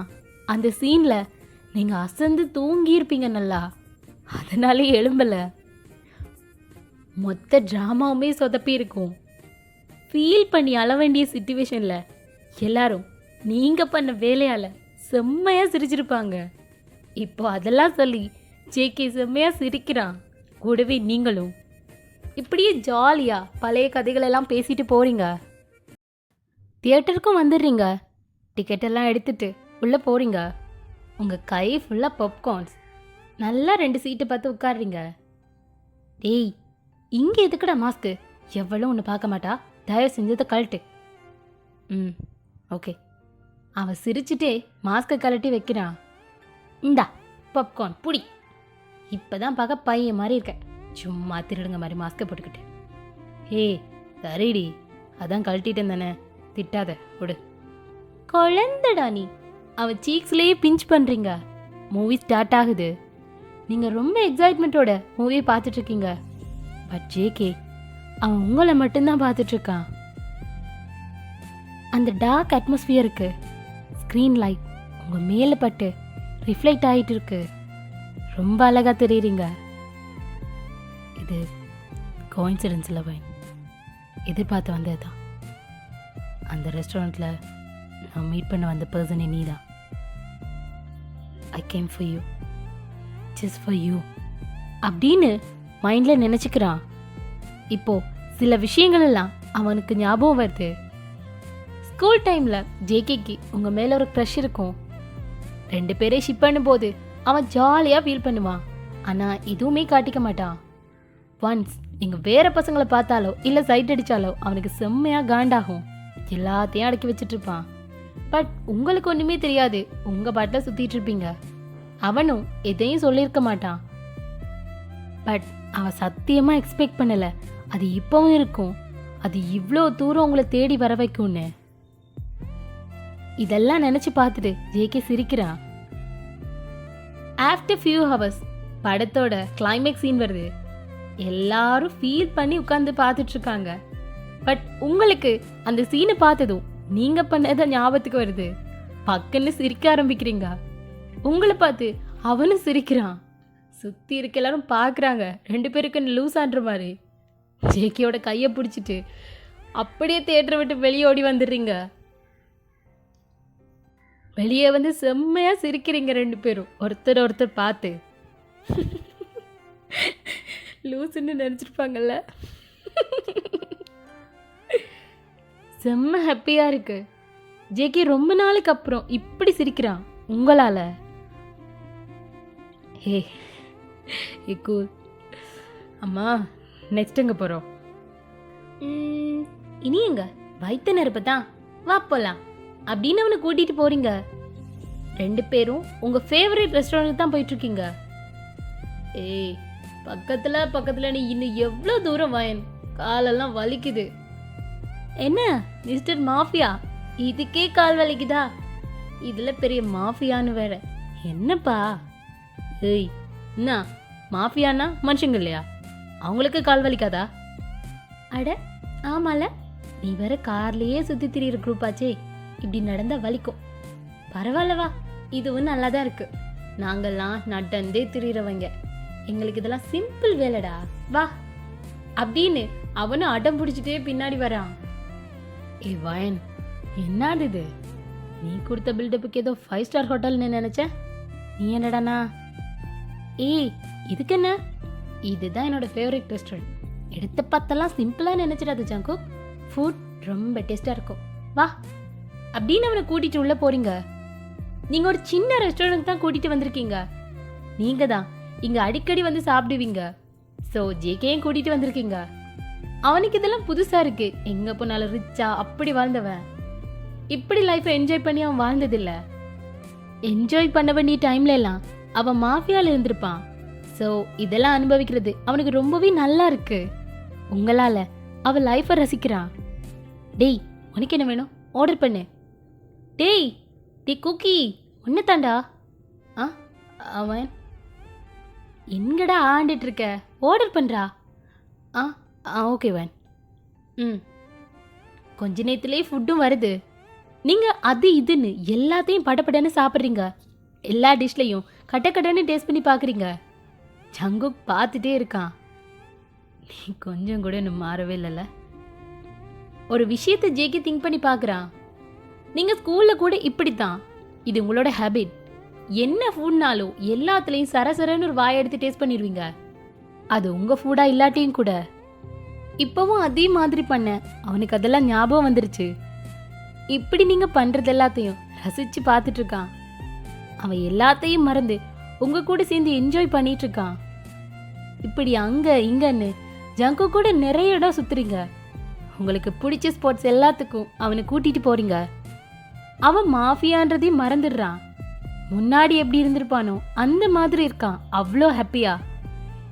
அந்த சீனில் நீங்கள் அசந்து தூங்கியிருப்பீங்க நல்லா, அதனாலே எழும்பலை. மொத்த ட்ராமாவுமே சொதப்பி இருக்கும். ஃபீல் பண்ணி அழ வேண்டிய சுச்சுவேஷனில் எல்லாரும் நீங்கள் பண்ண வேலையால் செம்மையாக சிரிச்சிருப்பாங்க. இப்போ அதெல்லாம் சொல்லி ஜேகே செம்மையாக சிரிக்கிறான். கூடவே நீங்களும் இப்படியே ஜாலியாக பழைய கதைகளெல்லாம் பேசிட்டு போகிறீங்க. தியேட்டருக்கும் வந்துடுறீங்க. டிக்கெட்டெல்லாம் எடுத்துட்டு உள்ளே போகிறீங்க. உங்கள் கை ஃபுல்லாக பாப்கார்ன்ஸ். நல்லா 2 சீட்டு பார்த்து உட்காடுறீங்க. டேய், இங்கே எதுக்குடா மாஸ்க்கு? எவ்வளோ ஒன்று பார்க்க மாட்டா, தயவு செஞ்சதை கழட்டு. ஓகே. அவன் சிரிச்சுட்டே மாஸ்க்கை கழட்டி வைக்கிறான். இந்தா பாப்கார்ன் புடி. இப்போ தான் பார்க்க பையன் மாதிரி இருக்க, சும்மா திருடுங்க மாதிரி மாஸ்க்கை போட்டுக்கிட்டு. ஏய் சரிடி, அதான் கழட்டிட்டேன் தானே, திட்டாத விடு. குழந்தடா நீ. அவன் சீக்ஸ்லேயே பிஞ்ச் பண்ணுறீங்க. மூவி ஸ்டார்ட் ஆகுது. நீங்கள் ரொம்ப எக்ஸைட்மெண்ட்டோட மூவியை பார்த்துட்ருக்கீங்க. பட் ஜேகே அவன் உங்களை மட்டும்தான் பார்த்துட்ருக்கான். அந்த டார்க் அட்மாஸ்பியருக்கு ஸ்க்ரீன் லைட் உங்கள் மேலே பட்டு ரிஃப்ளெக்ட் ஆகிட்டு இருக்கு. ரொம்ப அழகாக தெரியுறீங்க. இது கோயின்சிடன்ஸ் இல்லை வைன், எதிர்பார்த்து வந்தது தான். அந்த ரெஸ்டாரண்ட்டில் நான் மீட் பண்ண வந்த பர்சனே நீ தான். I came for you, just for you அப்படின்னு மைண்டில் நினச்சிக்கிறான். இப்போது சில விஷயங்கள் எல்லாம் அவனுக்கு ஞாபகம் வருது. ஸ்கூல் டைமில் ஜேகேக்கு உங்கள் மேலே ஒரு க்ரஷ் இருக்கும். 2 பேரே ஷிப் பண்ணும்போது அவன் ஜாலியாக ஃபீல் பண்ணுவான். ஆனால் எதுவுமே காட்டிக்க மாட்டான். ஒன்ஸ் நீங்கள் வேறு பசங்களை பார்த்தாலோ இல்லை சைட் அடித்தாலோ அவனுக்கு செம்மையாக காண்டாகும். எல்லாத்தையும் அடக்கி வச்சிட்ருப்பான். பட் உங்களுக்கு ஒன்றுமே தெரியாது, உங்கள் பாட்டில் சுற்றிட்டு இருப்பீங்க. அவனும் எதையும் சொல்லியிருக்க மாட்டான். பட் அவன் சத்தியமாக எக்ஸ்பெக்ட் பண்ணலை அது இப்போவும் இருக்கும், அது இவ்வளோ தூரம் உங்களை தேடி வர வைக்கும்னு. இதெல்லாம் நினச்சி பார்த்துட்டு ஜேகே சிரிக்கிறான். ஆஃப்டர் ஃபியூ ஹவர்ஸ் படத்தோட கிளைமேக்ஸ் சீன் வருது. எல்லாரும் ஃபீல் பண்ணி உட்காந்து பார்த்துட்ருக்காங்க. பட் உங்களுக்கு அந்த சீனை பார்த்ததும் நீங்கள் பண்ணதை ஞாபகத்துக்கு வருது. பக்கன்னு சிரிக்க ஆரம்பிக்கிறீங்க. உங்களை பார்த்து அவனும் சிரிக்கிறான். சுற்றி இருக்க எல்லாரும் பார்க்குறாங்க. 2 பேருக்கு லூஸ் ஆடுற மாதிரி. ஜேகேயோட கையை பிடிச்சிட்டு அப்படியே தியேட்டரை விட்டு வெளியே ஓடி வந்துடுறீங்க. வெளியே வந்து செம்மையாக சிரிக்கிறீங்க 2 பேரும் ஒருத்தர் ஒருத்தர் பார்த்து. லூசுன்னு நினச்சிருப்பாங்கல்ல. செம்ம ஹாப்பியாக இருக்கு. ஜேகே ரொம்ப நாளுக்கு அப்புறம் இப்படி சிரிக்கிறான் உங்களால். ஹே கூல். அம்மா நெக்ஸ்ட் எங்கே போகிறோம்? இனி எங்க வைத்த நெருப்பு தான், வா போகலாம் அப்படின்னு அவனை கூட்டிகிட்டு போகிறீங்க. 2 பேரும் உங்கள் ஃபேவரட் ரெஸ்டாரண்ட்டுக்கு தான் போயிட்டுருக்கீங்க. ஏய் பக்கத்தில் நீ இன்னும் எவ்வளோ தூரம் வாயன், காலெல்லாம் வலிக்குது. என்ன மிஸ்டர் மாஃபியா, இதுக்கே கால் வலிக்குதா? இதில் பெரிய மாஃபியான்னு வேற. என்னப்பா? ஏய் என்ன மாஃபியானா மனுஷங்க இல்லையா, அவங்களுக்கு கால் வலிக்காதா? அட ஆமால, நீ வேற கார்லேயே சுற்றி திரியிற குரூப் ஆச்சே, இப்படி நடந்தால் வலிக்கும். பரவாயில்லவா, இதுவும் நல்லா தான் இருக்கு. நாங்கள்லாம் நடந்தே திரியிறவங்க, எங்களுக்கு இதெல்லாம் சிம்பிள் வேலைடா, வா அப்படின்னு அவனும் அடம் பிடிச்சிட்டே பின்னாடி வரான். ஏ வயன், என்னது இது? நீ கொடுத்த பில்டப்புக்கு ஏதோ 5 ஸ்டார் ஹோட்டல்னு நினைச்சேன், நீ என்னடானா? ஏய் இதுக்கு என்ன, இதுதான் என்னோட ஃபேவரட் ரெஸ்டாரண்ட். எடுத்த பார்த்தெல்லாம் சிம்பிளாக நினைச்சிடாது ஜங்கு, ஃபுட் ரொம்ப டேஸ்டாக இருக்கும், வா அப்படின்னு அவனை கூட்டிகிட்டு உள்ளே போகிறீங்க. நீங்கள் ஒரு சின்ன ரெஸ்டாரண்ட் தான் கூட்டிகிட்டு வந்திருக்கீங்க. நீங்கள் தான் இங்கே அடிக்கடி வந்து சாப்பிடுவீங்க. ஸோ ஜேகேயும் கூட்டிகிட்டு வந்திருக்கீங்க. அவனுக்கு இதெல்லாம் புதுசாக இருக்குது. எங்கே போனாலும் ரிச்சா அப்படி வாழ்ந்தவன். இப்படி லைஃப்பை என்ஜாய் பண்ணி அவன் வாழ்ந்ததில்ல. என்ஜாய் பண்ண வேண்டிய டைம்ல எல்லாம் அவன் மாஃபியாவில் இருந்திருப்பான். ஸோ இதெல்லாம் அனுபவிக்கிறது அவனுக்கு ரொம்பவே நல்லா இருக்கு. உங்களால் அவன் லைஃப்பை ரசிக்கிறான். டேய் உனக்கு என்ன வேணும், ஆர்டர் பண்ணு. டேய் குக்கி ஒன்று தாண்டா. அவன் எங்கடா ஆண்டிட்டு இருக்க, ஆர்டர் பண்ணுறா. Okay van. கொஞ்ச நேரத்துலேயே ஃபுட்டும் வருது. நீங்கள் அது இதுன்னு எல்லாத்தையும் படப்படன்னு சாப்பிட்றீங்க. எல்லா டிஷ்லையும் கட்டக்கட்டன்னு டேஸ்ட் பண்ணி பார்க்குறீங்க. ஜங்குக் பார்த்துட்டே இருக்கான். நீ கொஞ்சம் கூட இன்னும் மாறவே இல்லைல்ல. ஒரு விஷயத்தை ஜேகே திங்க் பண்ணி பார்க்குறான். நீங்கள் ஸ்கூலில் கூட இப்படித்தான். இது உங்களோட ஹேபிட். என்ன ஃபுட்னாலும் எல்லாத்துலேயும் சரசரன்னு ஒரு வாயை எடுத்து டேஸ்ட் பண்ணிடுவீங்க. அது உங்கள் ஃபுட்டாக இல்லாட்டியும் கூட. இப்போவும் அதே மாதிரி பண்ண அவனுக்கு அதெல்லாம் ஞாபகம் வந்துருச்சு. இப்படி நீங்கள் பண்ணுறது எல்லாத்தையும் ரசித்து பார்த்துட்டு இருக்கான். அவன் எல்லாத்தையும் மறந்து உங்கள் கூட சேர்ந்து என்ஜாய் பண்ணிட்டு இருக்கான். இப்படி அங்கே இங்கன்னு ஜங்கு கூட நிறைய இடம் சுற்றுறீங்க. உங்களுக்கு பிடிச்ச ஸ்போர்ட்ஸ் எல்லாத்துக்கும் அவனை கூட்டிகிட்டு போகிறீங்க. அவன் மாஃபியான்றதையும் மறந்துடுறான். முன்னாடி எப்படி இருந்திருப்பானோ அந்த மாதிரி இருக்கான். அவ்வளோ ஹாப்பியா.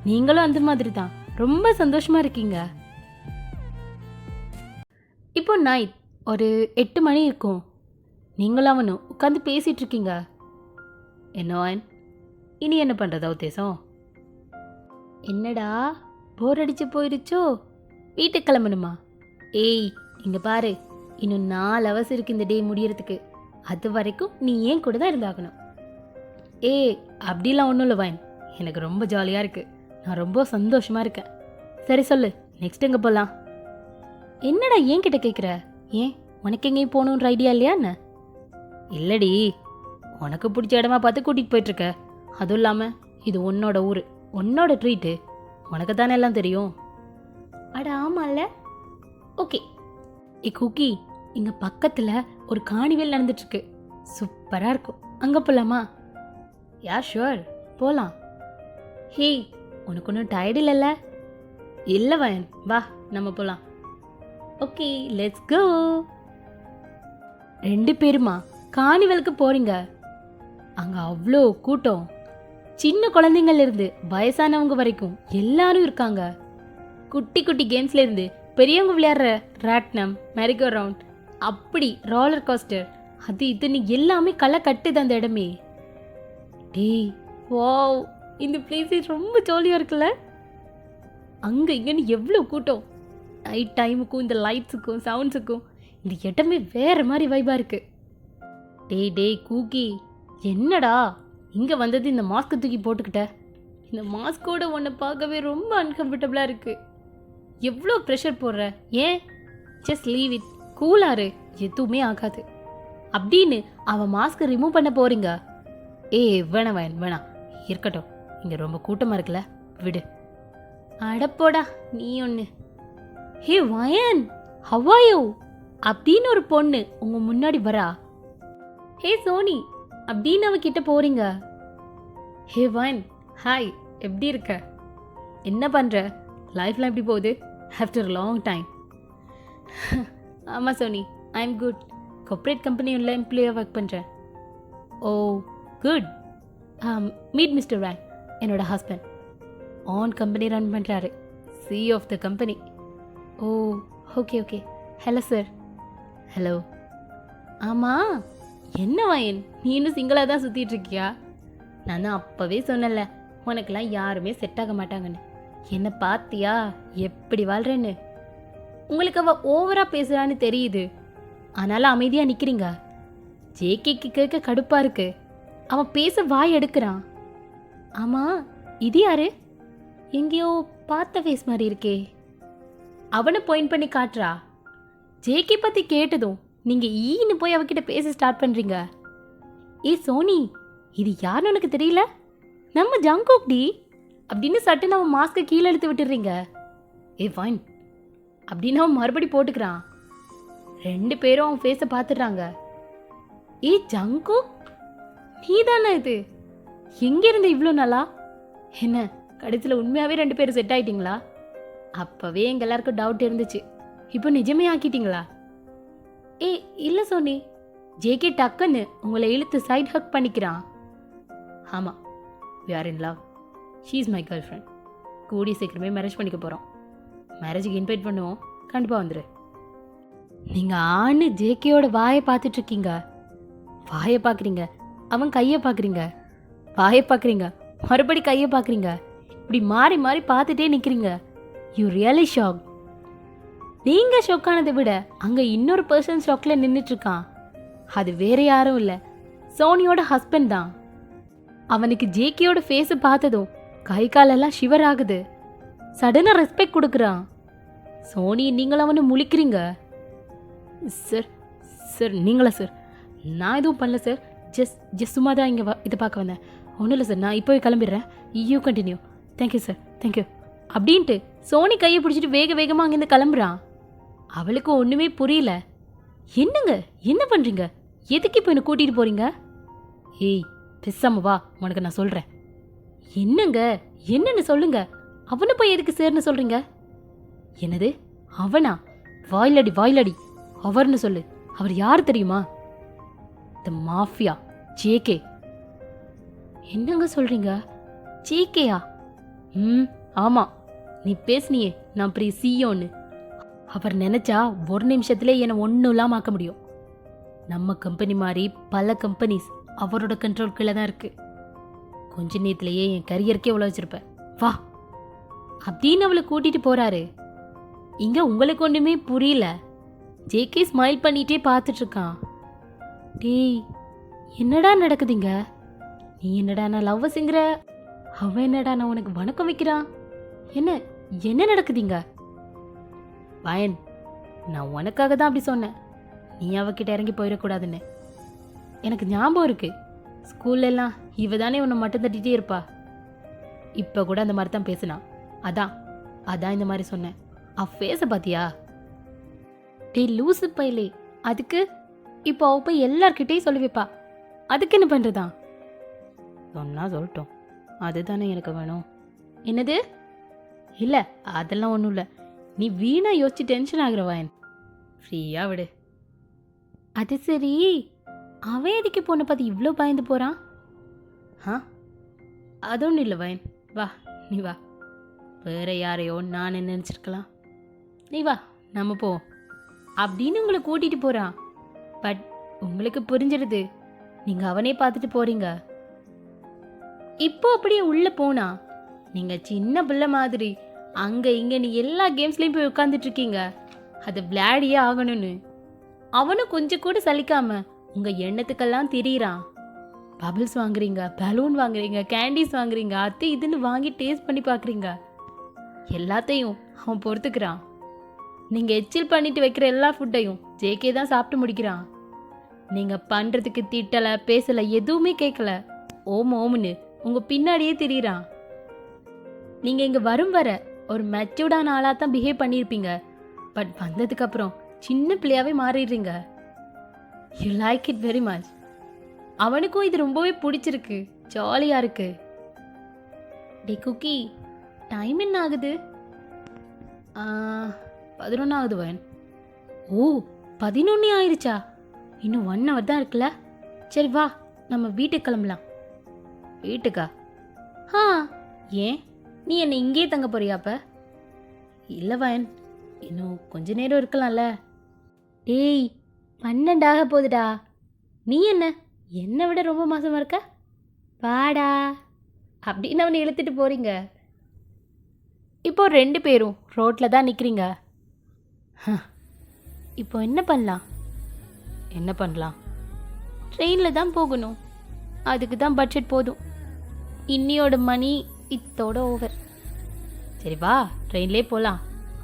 நீங்களும் அந்த மாதிரி தான் ரொம்ப சந்தோஷமா இருக்கீங்க. இப்போ நைட் ஒரு 8 மணி இருக்கும். நீங்களும் அவனும் உட்காந்து பேசிட்டு இருக்கீங்க. என்ன இனி என்ன பண்ணுறதா உத்தேசம்? என்னடா போர் அடிச்சு போயிருச்சோ? வீட்டுக்கு கிளம்பணுமா? ஏய் இங்கே பாரு, இன்னும் 4 hours இருக்கு இந்த டே முடியறதுக்கு. அது வரைக்கும் நீ ஏன் கூட தான் இருந்தாகணும். அப்படிலாம் ஒன்றும் இல்லை வைன். எனக்கு ரொம்ப ஜாலியாக இருக்குது. நான் ரொம்ப சந்தோஷமாக இருக்கேன். சரி சொல்லு, நெக்ஸ்ட் எங்கே போகலாம்? என்னடா ஏன் கிட்ட கேட்குற? ஏன் உனக்கு எங்கேயும் போகணுன்ற ஐடியா இல்லையா என்ன? இல்லடி, உனக்கு பிடிச்ச இடமா பார்த்து கூட்டிகிட்டு போயிட்டுருக்க. அதுவும் இல்லாமல் இது உன்னோட ஊர், உன்னோட ட்ரீட்டு. உனக்கு தானே எல்லாம் தெரியும். அட ஆமாம்ல. ஓகே குக்கி, இங்கே பக்கத்தில் ஒரு காணிவேல் நடந்துட்டுருக்கு. சூப்பராக இருக்கும். அங்கே போகலாமா? யா ஷுவர், போகலாம். ஹே உனக்கு ஒன்றும் டயர்டு இல்லைல்ல? இல்லை வயன், வா நம்ம போகலாம். Okay let's go. 2 பேருமா காணிவேலுக்கு போகிறீங்க. அங்கே அவ்வளோ கூட்டம். சின்ன குழந்தைங்கள்ல இருந்து வயசானவங்க வரைக்கும் எல்லாரும் இருக்காங்க. குட்டி குட்டி கேம்ஸ்ல இருந்து பெரியவங்க விளையாடுற ராட்னம், மேரிகோ ரவுண்ட், அப்படி ரோலர் கோஸ்டர், அது இதுன்னு எல்லாமே களை கட்டுது அந்த இடமே. டேய் வாவ், இந்த பிளேஸ் ரொம்ப ஜாலியாக இருக்குல்ல? அங்கே இங்கன்னு எவ்வளோ கூட்டம். நைட் டைமுக்கும் இந்த லைட்ஸுக்கும் சவுண்ட்ஸுக்கும் இந்த இடமே வேற மாதிரி வைபாக இருக்கு. டேய் கூக்கி, என்னடா இங்கே வந்தது இந்த மாஸ்க்கு தூக்கி போட்டுக்கிட்ட? இந்த மாஸ்கோட உன்னை பார்க்கவே ரொம்ப அன்கம்ஃபர்டபுளாக இருக்குது. எவ்வளோ ப்ரெஷர் போடுற? ஏன் ஜஸ்ட் லீவ் இட், கூலாரு, எதுவுமே ஆகாது அப்படின்னு அவன் மாஸ்க்கை ரிமூவ் பண்ண போறீங்க. வேணாம் வேணாம், இருக்கட்டும், இங்கே ரொம்ப கூட்டமாக இருக்குல்ல, விடு. அடப்போடா நீ ஒன்று. ஹே வயன், ஹவ் ஆர் யூ அப்படின்னு ஒரு பொண்ணு உங்க முன்னாடி வரா. ஹே சோனி அப்படின்னு அவகிட்ட போறீங்க. ஹே வயன், ஹாய், எப்படி இருக்க? என்ன பண்ற? லைஃப்லாம் எப்படி போகுது ஆஃப்டர் லாங் டைம்? ஆமாம் Soni, I am good. Corporate company உள்ள எம்ப்ளாயாக ஒர்க் பண்ணுறேன். Oh good. Meet mister Wayne, என்னோட ஹஸ்பண்ட். ஆன் கம்பெனி ரன் பண்ணுறாரு, CEO of the company. Oh okay. Hello sir. Hello. ஆமாம் என்ன வயன், நீ இன்னும் சிங்கிளாக தான் சுற்றிட்டு இருக்கியா? நான் தான் அப்போவே சொன்னல, உனக்கெல்லாம் யாருமே செட் ஆக மாட்டாங்கன்னு. என்ன பார்த்தியா எப்படி வாழ்றேன்னு? உங்களுக்கு அவ ஓவரா பேசுறான்னு தெரியுது, ஆனாலும் அமைதியாக நிற்கிறீங்க. ஜேகேக்கு கேட்க கடுப்பாக இருக்கு. அவன் பேச வாய் எடுக்கிறான். ஆமாம் இது யாரு? எங்கேயோ பார்த்த ஃபேஸ் மாதிரி இருக்கே. அவனை பாயிண்ட் பண்ணி காட்டுறா. ஜேகே பற்றி கேட்டதும் நீங்கள் ஈன்னு போய் அவகிட்ட பேச ஸ்டார்ட் பண்ணுறீங்க. சோனி, இது யாருன்னு உனக்கு தெரியல? நம்ம ஜங்கோக் டி அப்படின்னு சட்டுன்னு அவன் மாஸ்க்கை கீழே எடுத்து விட்டுடுறீங்க. ஃபைன் அப்படின்னு அவன் மறுபடி போட்டுக்கிறான். 2 பேரும் அவன் ஃபேஸை பார்த்துடுறாங்க. ஜங்கோக், நீ தானே இது? எங்கே இருந்த இவ்வளோ நாளா? என்ன கடைசியில் உண்மையாகவே 2 பேரும் செட் ஆகிட்டீங்களா? அப்போவே எங்கள் எல்லாருக்கும் டவுட் இருந்துச்சு, இப்போ நிஜமே ஆக்கிட்டீங்களா? இல்லை சோனி. ஜேகே டக்குன்னு உங்களை இழுத்து சைட் ஹக் பண்ணிக்கிறான். ஆமாம், we are in love. she is my girlfriend. கூடிய சீக்கிரமே மேரேஜ் பண்ணிக்க போகிறோம். மேரேஜுக்கு இன்வைட் பண்ணுவோம், கண்டிப்பாக வந்துடு. நீங்கள் ஆணு ஜேகேயோட வாயை பார்த்துட்ருக்கீங்க. வாயை பார்க்குறீங்க, அவன் கையை பார்க்குறீங்க, வாயை பார்க்குறீங்க, மறுபடி கையை பார்க்குறீங்க. இப்படி மாறி மாறி பார்த்துட்டே நிற்கிறீங்க. You really shock. நீங்கள் ஷாக்கானதை விட அங்கே இன்னொரு பர்சன் ஷாக்கில் நின்றுட்டுருக்கான். அது வேற யாரும் இல்லை, சோனியோட ஹஸ்பண்ட் தான். அவனுக்கு ஜேகேயோட ஃபேஸை பார்த்ததும் கை காலெல்லாம் ஷிவர் ஆகுது. சடனாக ரெஸ்பெக்ட் கொடுக்குறான். சோனி, நீங்களும் அவனை முழிக்கிறீங்க. சார் சார் நீங்களா சார்? நான் எதுவும் பண்ணல சார். ஜஸ்ட் சும்மா தான் இங்கே இதை பார்க்க வந்தேன். ஒன்றும் இல்லை சார், நான் இப்போவே கிளம்பிடுறேன். You continue. Thank you sir, thank you அப்படின்ட்டு சோனி கையை பிடிச்சிட்டு வேகமாக அங்கேருந்து கிளம்புறான். அவளுக்கு ஒன்றுமே புரியல. என்னங்க என்ன பண்ணுறீங்க? எதுக்கு இப்போ என்னை கூட்டிகிட்டு போகிறீங்க? ஏய் பேசாம வா, உனக்கு நான் சொல்கிறேன். என்னங்க என்னன்னு சொல்லுங்க. அவனை போய் எதுக்கு சேர்னு சொல்கிறீங்க? என்னது அவனா? வாயிலடி அவர்னு சொல்லு. அவர் யார் தெரியுமா? த மாஃபியா, ஜேகே. என்னங்க சொல்கிறீங்க? ஜேகேயா? ஆமாம், நீ பேசுனியே நான் பெரிய சியோன்னு. அவர் நினச்சா ஒரு நிமிஷத்துல என்னை ஒன்றும் இல்லாமல் ஆக்க முடியும். நம்ம கம்பெனி மாதிரி பல கம்பெனிஸ் அவரோட கண்ட்ரோல் கீழே தான் இருக்கு. கொஞ்ச நேரத்திலேயே என் கரியருக்கே உள்ள வச்சிருப்பேன். வா அப்படின்னு அவளை கூட்டிட்டு போறாரு. இங்க உங்களுக்கு ஒண்ணுமே புரியல. ஜேகே ஸ்மைல் பண்ணிட்டே பார்த்துட்டு இருக்கான். டேய் என்னடா நடக்குதுங்க? நீ என்னடா நான் லவ்வஸுங்கிற, அவன் என்னடா நான் உனக்கு வணக்கம் வைக்கிறான். என்ன என்ன நடக்குதுங்க? பயன், நான் உனக்காக தான் அப்படி சொன்னேன். நீ அவகிட்ட இறங்கி போயிடக்கூடாதுன்னு. எனக்கு ஞாபகம் இருக்கு, ஸ்கூல்ல எல்லாம் இவ தானே உன்னை மட்டும் தட்டிகிட்டே இருப்பா. இப்போ கூட அந்த மாதிரி தான் பேசினான். அதான் இந்த மாதிரி சொன்னேன். ஃபேஸை பார்த்தியா? டே லூசு பையலே, அதுக்கு இப்போ அவ போய் எல்லார்கிட்டையும் சொல்லி வைப்பா. அதுக்கு என்ன பண்ணுறதா? சொன்னா சொல்லட்டும், அதுதானே எனக்கு வேணும். என்னது? இல்லை அதெல்லாம் ஒன்றும் இல்லை. நீ வீணா யோசிச்சு டென்ஷன் ஆகுறவாயன். ஃப்ரீயாக விடு. அது சரி, அவன் எதுக்கு பொண்ணை பார்த்து இவ்வளோ பயந்து போகிறான்? அது ஒன்றும் இல்லை வயன். வா நீ வா. வேற யாரையோ நான் நினச்சிருக்கலாம். நீ வா நம்ம போ அப்படின்னு உங்களை கூட்டிகிட்டு போகிறான். பட் உங்களுக்கு புரிஞ்சிடுது, நீங்கள் அவனே பார்த்துட்டு போகிறீங்க. இப்போ அப்படியே உள்ளே போனா நீங்கள் சின்ன பிள்ளை மாதிரி அங்கே இங்கே நீ எல்லா கேம்ஸ்லேயும் போய் உட்காந்துட்டு இருக்கீங்க. அது விளையாடியே ஆகணும்னு. அவனும் கொஞ்சம் கூட சலிக்காம உங்கள் எண்ணத்துக்கெல்லாம் திரியிறான். பபிள்ஸ் வாங்குறீங்க, பலூன் வாங்குறீங்க, கேண்டீஸ் வாங்குறீங்க, அது இதுன்னு வாங்கி டேஸ்ட் பண்ணி பார்க்குறீங்க. எல்லாத்தையும் அவன் பொறுத்துக்கிறான். நீங்கள் எச்சில் பண்ணிட்டு வைக்கிற எல்லா ஃபுட்டையும் ஜேகே தான் சாப்பிட்டு முடிக்கிறான். நீங்கள் பண்ணுறதுக்கு திட்டலை பேசலை எதுவுமே கேட்கல. ஓமுன்னு உங்கள் பின்னாடியே திரியிறான். நீங்கள் இங்கே வரும் வர ஒரு மெச்சூர்டான ஆளாக தான் பிஹேவ் பண்ணியிருப்பீங்க. பட் வந்ததுக்கப்புறம் சின்ன பிள்ளையாவே மாறிடுறீங்க. You like it very much. அவனுக்கும் இது ரொம்பவே பிடிச்சிருக்கு, ஜாலியாக இருக்கு. டே குக்கி, டைம் என்ன ஆகுது? 11 ஆகுது வயன். ஓ 11 ஆயிடுச்சா? இன்னும் 1 hour தான் இருக்குல்ல. சரி வா நம்ம வீட்டுக்கு கிளம்பலாம். வீட்டுக்கா? ஏன் நீ என்னை இங்கேயே தங்க போறியா? அப்ப இல்லை வயன், இன்னும் கொஞ்ச நேரம் இருக்கலாம்ல. டேய் 12 ஆக போகுதுடா. நீ என்னை விட ரொம்ப மாசமா இருக்க. வாடா அப்படின்னு அவனை இழுத்துட்டு போறீங்க. இப்போ 2 பேரும் ரோட்டில் தான் நிற்கிறீங்க. இப்போ என்ன பண்ணலாம்? ட்ரெயினில் தான் போகணும். அதுக்கு தான் பட்ஜெட் போதும். இன்னியோட மணி இத்தோட ஓவர். சரி வா ட்ரெயின்லேயே போகலாம்,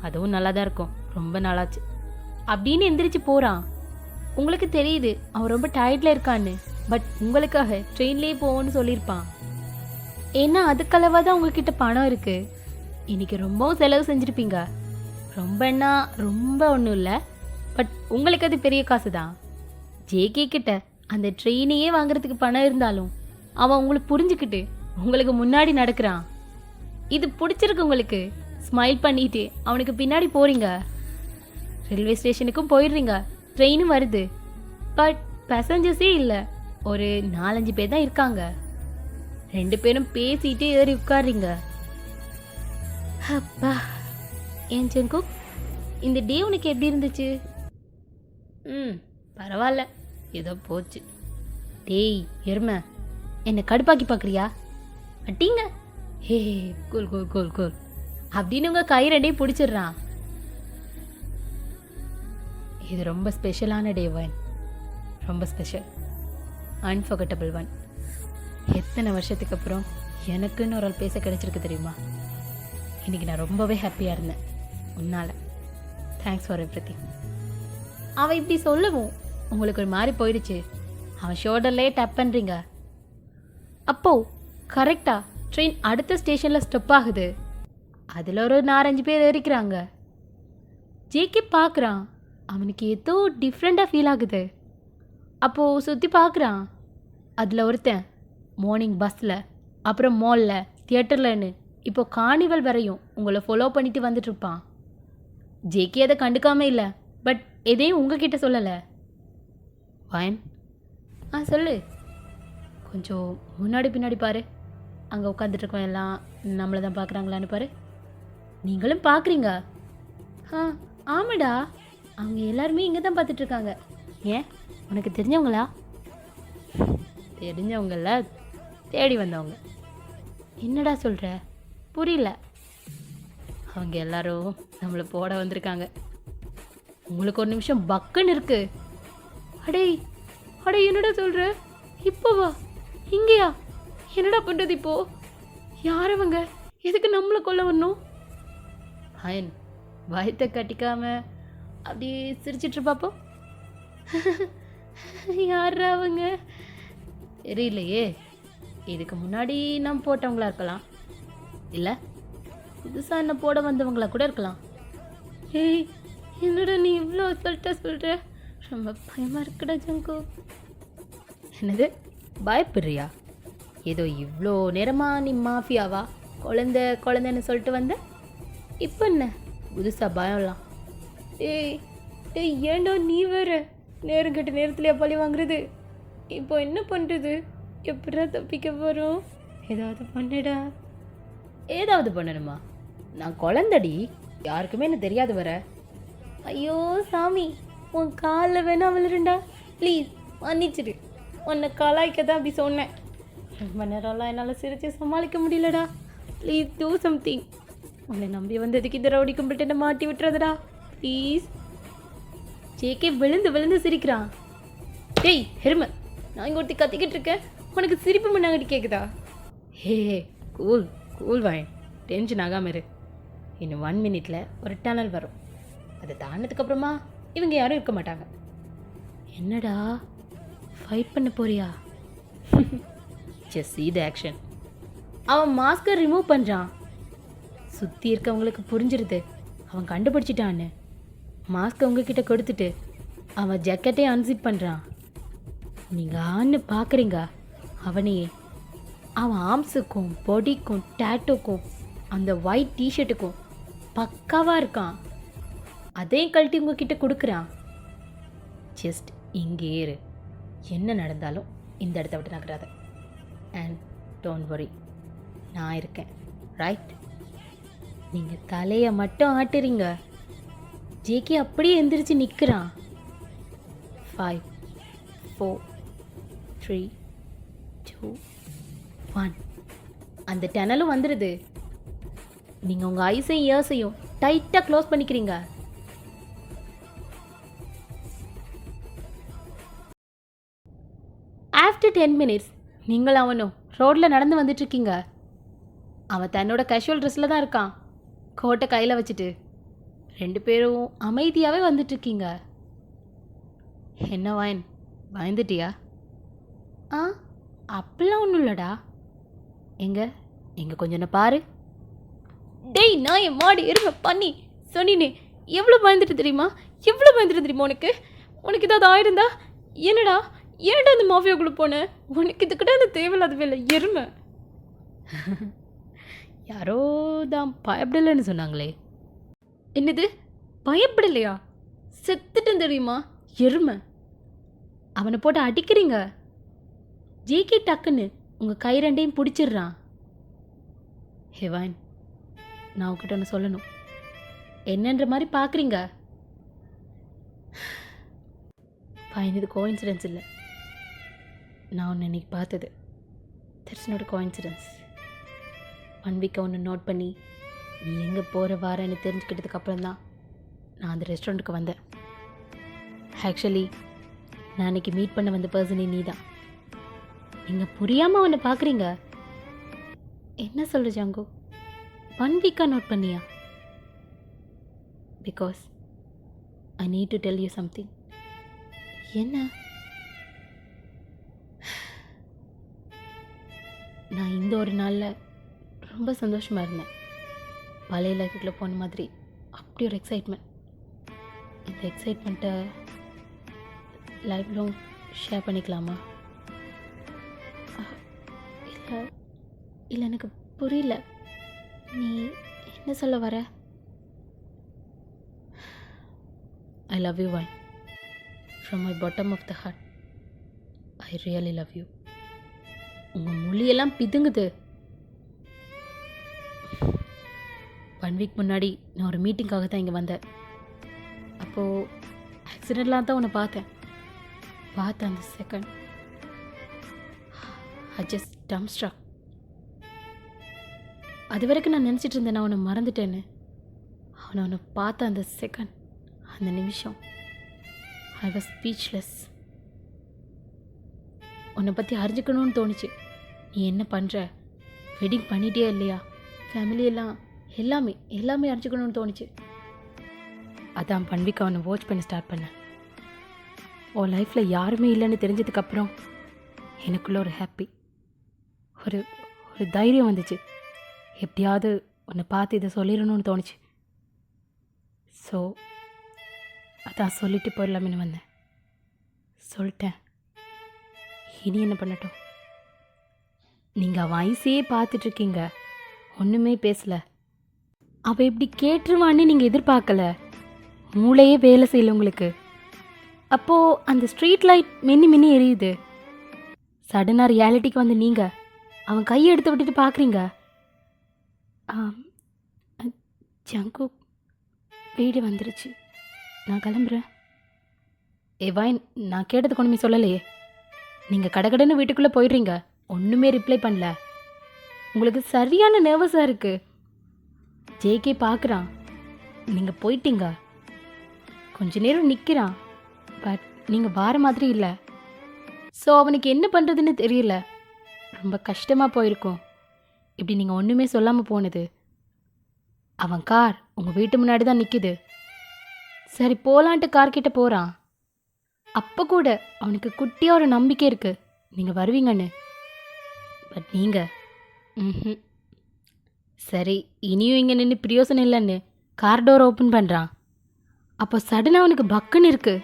அதுவும் நல்லா தான் இருக்கும், ரொம்ப நாளாச்சு அப்படின்னு எந்திரிச்சு போகிறான். உங்களுக்கு தெரியுது அவன் ரொம்ப டயர்டில் இருக்கான்னு. பட் உங்களுக்காக ட்ரெயின்லேயே போவோன்னு சொல்லியிருப்பான். ஏன்னா அதுக்களவாக தான் உங்ககிட்ட பணம் இருக்குது. இன்றைக்கி ரொம்பவும் செலவு செஞ்சுருப்பீங்க. ரொம்ப ஒன்றும் இல்லை, பட் உங்களுக்கு அது பெரிய காசு தான். ஜேகே கிட்ட அந்த ட்ரெயினையே வாங்குறதுக்கு பணம் இருந்தாலும் அவன் உங்களை புரிஞ்சுக்கிட்டு உங்களுக்கு முன்னாடி நடக்கிறான். இது பிடிச்சிருக்கு உங்களுக்கு. ஸ்மைல் பண்ணிட்டு அவனுக்கு பின்னாடி போகிறீங்க. ரயில்வே ஸ்டேஷனுக்கும் போயிடுறீங்க. ட்ரெயினும் வருது. பட் பேசஞ்சர்ஸே இல்லை. ஒரு 4-5 பேர் தான் இருக்காங்க. 2 பேரும் பேசிட்டு ஏறி உட்காடுறீங்க. அப்பா ஏன் செங்கு, இந்த டே உனக்கு எப்படி இருந்துச்சு? பரவாயில்ல, ஏதோ போச்சு. டேய் எருமை, என்னை கடுப்பாக்கி பார்க்குறியா? அட்டிங்க. Hey cool cool cool cool அப்படின்னு உங்கள் கை 2 பிடிச்சிடுறான். இது ரொம்ப ஸ்பெஷலான டே ஒன், ரொம்ப ஸ்பெஷல், அன்ஃபர்கட்டபிள் ஒன். எத்தனை வருஷத்துக்கு அப்புறம் எனக்குன்னு ஒரு ஆள் பேச கிடைச்சிருக்கு தெரியுமா? இன்றைக்கி நான் ரொம்பவே ஹாப்பியாக இருந்தேன் உன்னால். தேங்க்ஸ் ஃபார் எவ்ரிதிங் அவன் இப்படி சொல்லவும் உங்களுக்கு ஒரு மாதிரி போயிடுச்சு. அவன் ஷோல்டர்லேயே டப் பண்ணுறீங்க. அப்போ கரெக்டாக ட்ரெயின் அடுத்த ஸ்டேஷனில் ஸ்டெப் ஆகுது. அதில் ஒரு 4-5 பேர் ஏறிக்கிறாங்க. ஜேகே பார்க்குறான், அவனுக்கு ஏதோ டிஃப்ரெண்ட்டாக ஃபீல் ஆகுது. அப்போது சுற்றி பார்க்குறான். அதில் ஒருத்தன் மார்னிங் பஸ்ஸில், அப்புறம் மாலில், தியேட்டர்லன்னு இப்போ கார்னிவல் வரையும் உங்களை ஃபாலோ பண்ணிட்டு வந்துட்டுருப்பான். ஜேகே அதை கண்டுக்காம இல்லை, பட் எதையும் உங்ககிட்ட சொல்லலை. வாயன், சொல்லு. கொஞ்சம் முன்னாடி பின்னாடி பாரு. அங்கே உட்காந்துட்ருக்கோம் எல்லாம் நம்மளை தான் பார்க்குறாங்களான்னு பாரு. நீங்களும் பார்க்குறீங்க? ஆமாடா, அவங்க எல்லாருமே இங்கே தான் பார்த்துட்ருக்காங்க. ஏன், உனக்கு தெரிஞ்சவங்களா? தெரிஞ்சவங்கள தேடி வந்தவங்க. என்னடா சொல்கிற? புரியல. அவங்க எல்லாரும் நம்மளை போட வந்திருக்காங்க. உங்களுக்கு ஒரு நிமிஷம் பக்குன்னு இருக்கு. அடே என்னடா சொல்கிற? இப்போவா? இங்கேயா? என்னடா பண்ணுறது இப்போ? யாரவங்க? எதுக்கு நம்மளை கொல்ல வரணும்? ஹயன் பயத்தை கட்டிக்காம அப்படியே சிரிச்சிட்டு பாப்போம். யாரா அவங்க? தெரியலையே. இதுக்கு முன்னாடி நம்ம போட்டவங்களா இருக்கலாம், இல்லை புதுசாக என்ன போட வந்தவங்களா கூட இருக்கலாம். ஏய், என்னடா நீ இவ்வளோ சொல்கிற? ரொம்ப பயமாக இருக்குடா ஜங்கு. என்னது பயப்படுறியா? ஏதோ இவ்வளோ நேரமாக நீ மாஃபியாவா குழந்தைன்னு சொல்லிட்டு வந்த, இப்போ என்ன புதுசாக பயம்லாம்? ஏய் ஏண்டோ நீ வேறு நேரம் கட்ட நேரத்துலையா பழி வாங்குறது? இப்போ என்ன பண்ணுறது? எப்படா தப்பிக்க போகிறோம்? ஏதாவது பண்ணுடா. ஏதாவது பண்ணணுமா? நான் குழந்தடி, யாருக்குமே என்ன தெரியாது வர. ஐயோ சாமி, உன் காலில் வேணா விழுறண்டா, ப்ளீஸ் மன்னிச்சிடு. உன்னை கலாய்க்க தான் அப்படி சொன்னேன். ரொம்ப நேரம்லாம் என்னால் சிரித்து சமாளிக்க முடியலடா. Please do something. உன்னை நம்பி வந்ததுக்கு இந்த ரவுடி கும்பிட்டு மாட்டி விட்டுறதுடா ப்ளீஸ். ஜேகே விழுந்து சிரிக்கிறான். டேய் ஹெர்ம, நான் இங்கே ஒருத்தி கத்திக்கிட்டு இருக்கேன், உனக்கு சிரிப்பு முன்னாடி கேட்குதா? ஹே கூல் வாயன், டென்ஷன் ஆகாமல் இரு. இன்னும் 1 minute ஒரு டனல் வரும். அதை தாண்டினதுக்கப்புறமா இவங்க யாரும் இருக்க மாட்டாங்க. என்னடா ஃபைட் பண்ண போறியா? Just see the action. அவன் மாஸ்கை ரிமூவ் பண்ணுறான். சுற்றி இருக்கவங்களுக்கு புரிஞ்சிருது அவன் கண்டுபிடிச்சிட்டான்னு. மாஸ்கை உங்ககிட்ட கொடுத்துட்டு அவன் ஜக்கெட்டே அன்சிப் பண்ணுறான். நீங்கள் ஆன்னு பார்க்குறீங்க அவனையே. அவன் ஆர்ம்ஸுக்கும் பாடிக்கும் டேட்டோக்கும் அந்த ஒயிட் டிஷர்ட்டுக்கும் பக்காவாக இருக்கான். அதையும் கழட்டி உங்ககிட்ட கொடுக்குறான். ஜஸ்ட் இங்கே இரு, என்ன நடந்தாலும் இந்த இடத்த விட்டு நகராத. அண்ட் டோன்ட் வரி, நான் இருக்கேன், ரைட்? நீங்கள் தலையை மட்டும் ஆட்டுறீங்க. ஜேகே அப்படியே எந்திரிச்சு நிற்கிறான். 5 4 3 2 1. அந்த டனலும் வந்துடுது. நீங்கள் உங்கள் ஐஸையும் இயர்ஸையும் டைட்டாக க்ளோஸ் பண்ணிக்கிறீங்க. ஆஃப்டர் 10 minutes நீங்கள் அவனும் ரோட்டில் நடந்து வந்துட்டுருக்கீங்க. அவன் தன்னோட கேஷுவல் ட்ரெஸ்ஸில் தான் இருக்கான், கோட்டை கையில் வச்சுட்டு. 2 பேரும் அமைதியாகவே வந்துட்டுருக்கீங்க. என்ன வாயன், பயந்துட்டியா? அப்படிலாம் ஒன்றும் இல்லைடா. எங்கே கொஞ்சம் என்ன பாரு. டேய் நான் என் மாடி எருமை பண்ணி சொன்னினே, எவ்வளோ பயந்துட்டு தெரியுமா? உனக்கு ஏதாவது ஆயிருந்தா? ஏன்டா அந்த மாஃபியாக்குள்ளே போனேன்? உனக்கு இதுக்கிட்ட அந்த தேவையில்லாத வேலை எருமை. யாரோ தான் பயப்படலைன்னு சொன்னாங்களே. என்னது பயப்படலையா? செத்துட்டேன் தெரியுமா எருமை. அவனை போட்டு அடிக்கிறீங்க. ஜேகே டக்குன்னு உங்கள் கை 2ஐயும் பிடிச்சிடுறான். ஹெவான், நான் உங்ககிட்ட ஒன்று சொல்லணும். என்னன்ற மாதிரி பார்க்குறீங்க? ஃபைன், இது கோஇன்சிடென்ஸ் இல்லை. நான் உன்னை இன்னைக்கு பார்த்தது தட்ஸ் நாட் கோஇன்சிடென்ஸ். 1 வீக்கை ஒன்று நோட் பண்ணி நீ எங்கே போகிற வாரன்னு தெரிஞ்சுக்கிட்டதுக்கப்புறம் தான் நான் அந்த ரெஸ்டாரண்ட்டுக்கு வந்தேன். ஆக்சுவலி நான் அன்றைக்கி மீட் பண்ண வந்த பர்சனே நீ தான். நீங்கள் புரியாமல் அவனை பார்க்குறீங்க. என்ன சொல்கிற ஜாங்கோ? 1 வீக்காக நோட் பண்ணியா? Because I need to tell you something. என்ன? நான் இந்த ஒரு நாளில் ரொம்ப சந்தோஷமாக இருந்தேன். பழைய லைஃபுக்குள்ளே போன மாதிரி அப்படி ஒரு எக்ஸைட்மெண்ட். இந்த எக்ஸைட்மெண்ட்டை லைஃப் லாங் ஷேர் பண்ணிக்கலாமா? இல்லை இல்லை, எனக்கு புரியல. நீ என்ன சொல்ல வர? I love you Wayne. From my bottom of the heart I really love you. உங்கள் மொழியெல்லாம் பிதுங்குது. 1 வீக் முன்னாடி நான் ஒரு மீட்டிங்காக தான் இங்கே வந்தேன். அப்போது ஆக்சிடெண்ட்லாம் தான் உன்னை பார்த்த அந்த செகண்ட் ஐ ஜஸ்ட் டம்ஸ்ட்ரக். அது வரைக்கும் நான் நினச்சிட்டு இருந்தேன் நான் உன்னை மறந்துட்டேன்னு. உன்னை பார்த்த அந்த செகண்ட், அந்த நிமிஷம் ஐ வாஸ் ஸ்பீச்லெஸ். உன்னை பற்றி அறிஞ்சிக்கணும்னு தோணுச்சு. நீ என்ன பண்ணுற, வெட்டிங் பண்ணிட்டே இல்லையா, ஃபேமிலியெல்லாம் எல்லாமே அறிஞ்சிக்கணும்னு தோணுச்சு. அதான் பன்விகா அவனை வாட்ச் பண்ண ஸ்டார்ட் பண்ணேன். உன் லைஃப்பில் யாருமே இல்லைன்னு தெரிஞ்சதுக்கப்புறம் எனக்குள்ள ஒரு ஹாப்பி, ஒரு தைரியம் வந்துச்சு. எப்படியாவது உன்னை பார்த்து இதை சொல்லிடணும்னு தோணுச்சு. ஸோ அதான் சொல்லிட்டு போயிடலாமேன்னு வந்தேன். சொல்லிட்டேன். இனி என்ன பண்ணட்டும்? நீங்கள் வயசையே பார்த்துட்ருக்கீங்க, ஒன்றுமே பேசலை. அவள் இப்படி கேட்டுருவான்னு நீங்கள் எதிர்பார்க்கல. மூளையே வேலை செய்யலை உங்களுக்கு. அப்போது அந்த ஸ்ட்ரீட் லைட் மின்னி எரியுது. சடனாக ரியாலிட்டிக்கு வந்து நீங்கள் அவன் கையை எடுத்து விட்டுட்டு பார்க்குறீங்க. ஜங்கு வீடு வந்துருச்சு, நான் கிளம்புறேன். வாயின், நான் கேட்டதுக்கு ஒன்றுமே சொல்லலையே. நீங்கள் கடகடன்னு வீட்டுக்குள்ளே போயிடுறீங்க, ஒன்றுமே ரிப்ளை பண்ணல. உங்களுக்கு சரியான நர்வஸாக இருக்குது. ஜேகே பார்க்குறான், நீங்கள் போயிட்டீங்க. கொஞ்ச நேரம் நிற்கிறான், பட் நீங்கள் வார மாதிரி இல்லை. ஸோ அவனுக்கு என்ன பண்ணுறதுன்னு தெரியல. ரொம்ப கஷ்டமாக போயிருக்கும் இப்படி நீங்கள் ஒன்றுமே சொல்லாமல் போனது. அவன் கார் உங்கள் வீட்டு முன்னாடி தான் நிற்கிது. சரி போகலான்ட்டு கார்கிட்ட போகிறான். அப்போ கூட அவனுக்கு குட்டியாக ஒரு நம்பிக்கை இருக்குது நீங்கள் வருவீங்கன்னு. பட் நீங்கள் சரி இனியும் இங்கே நின்று பிரியோசனம் இல்லைன்னு கார் டோர் ஓப்பன் பண்ணுறான். அப்போ சடனாக அவனுக்கு பக்குன்னு இருக்கு.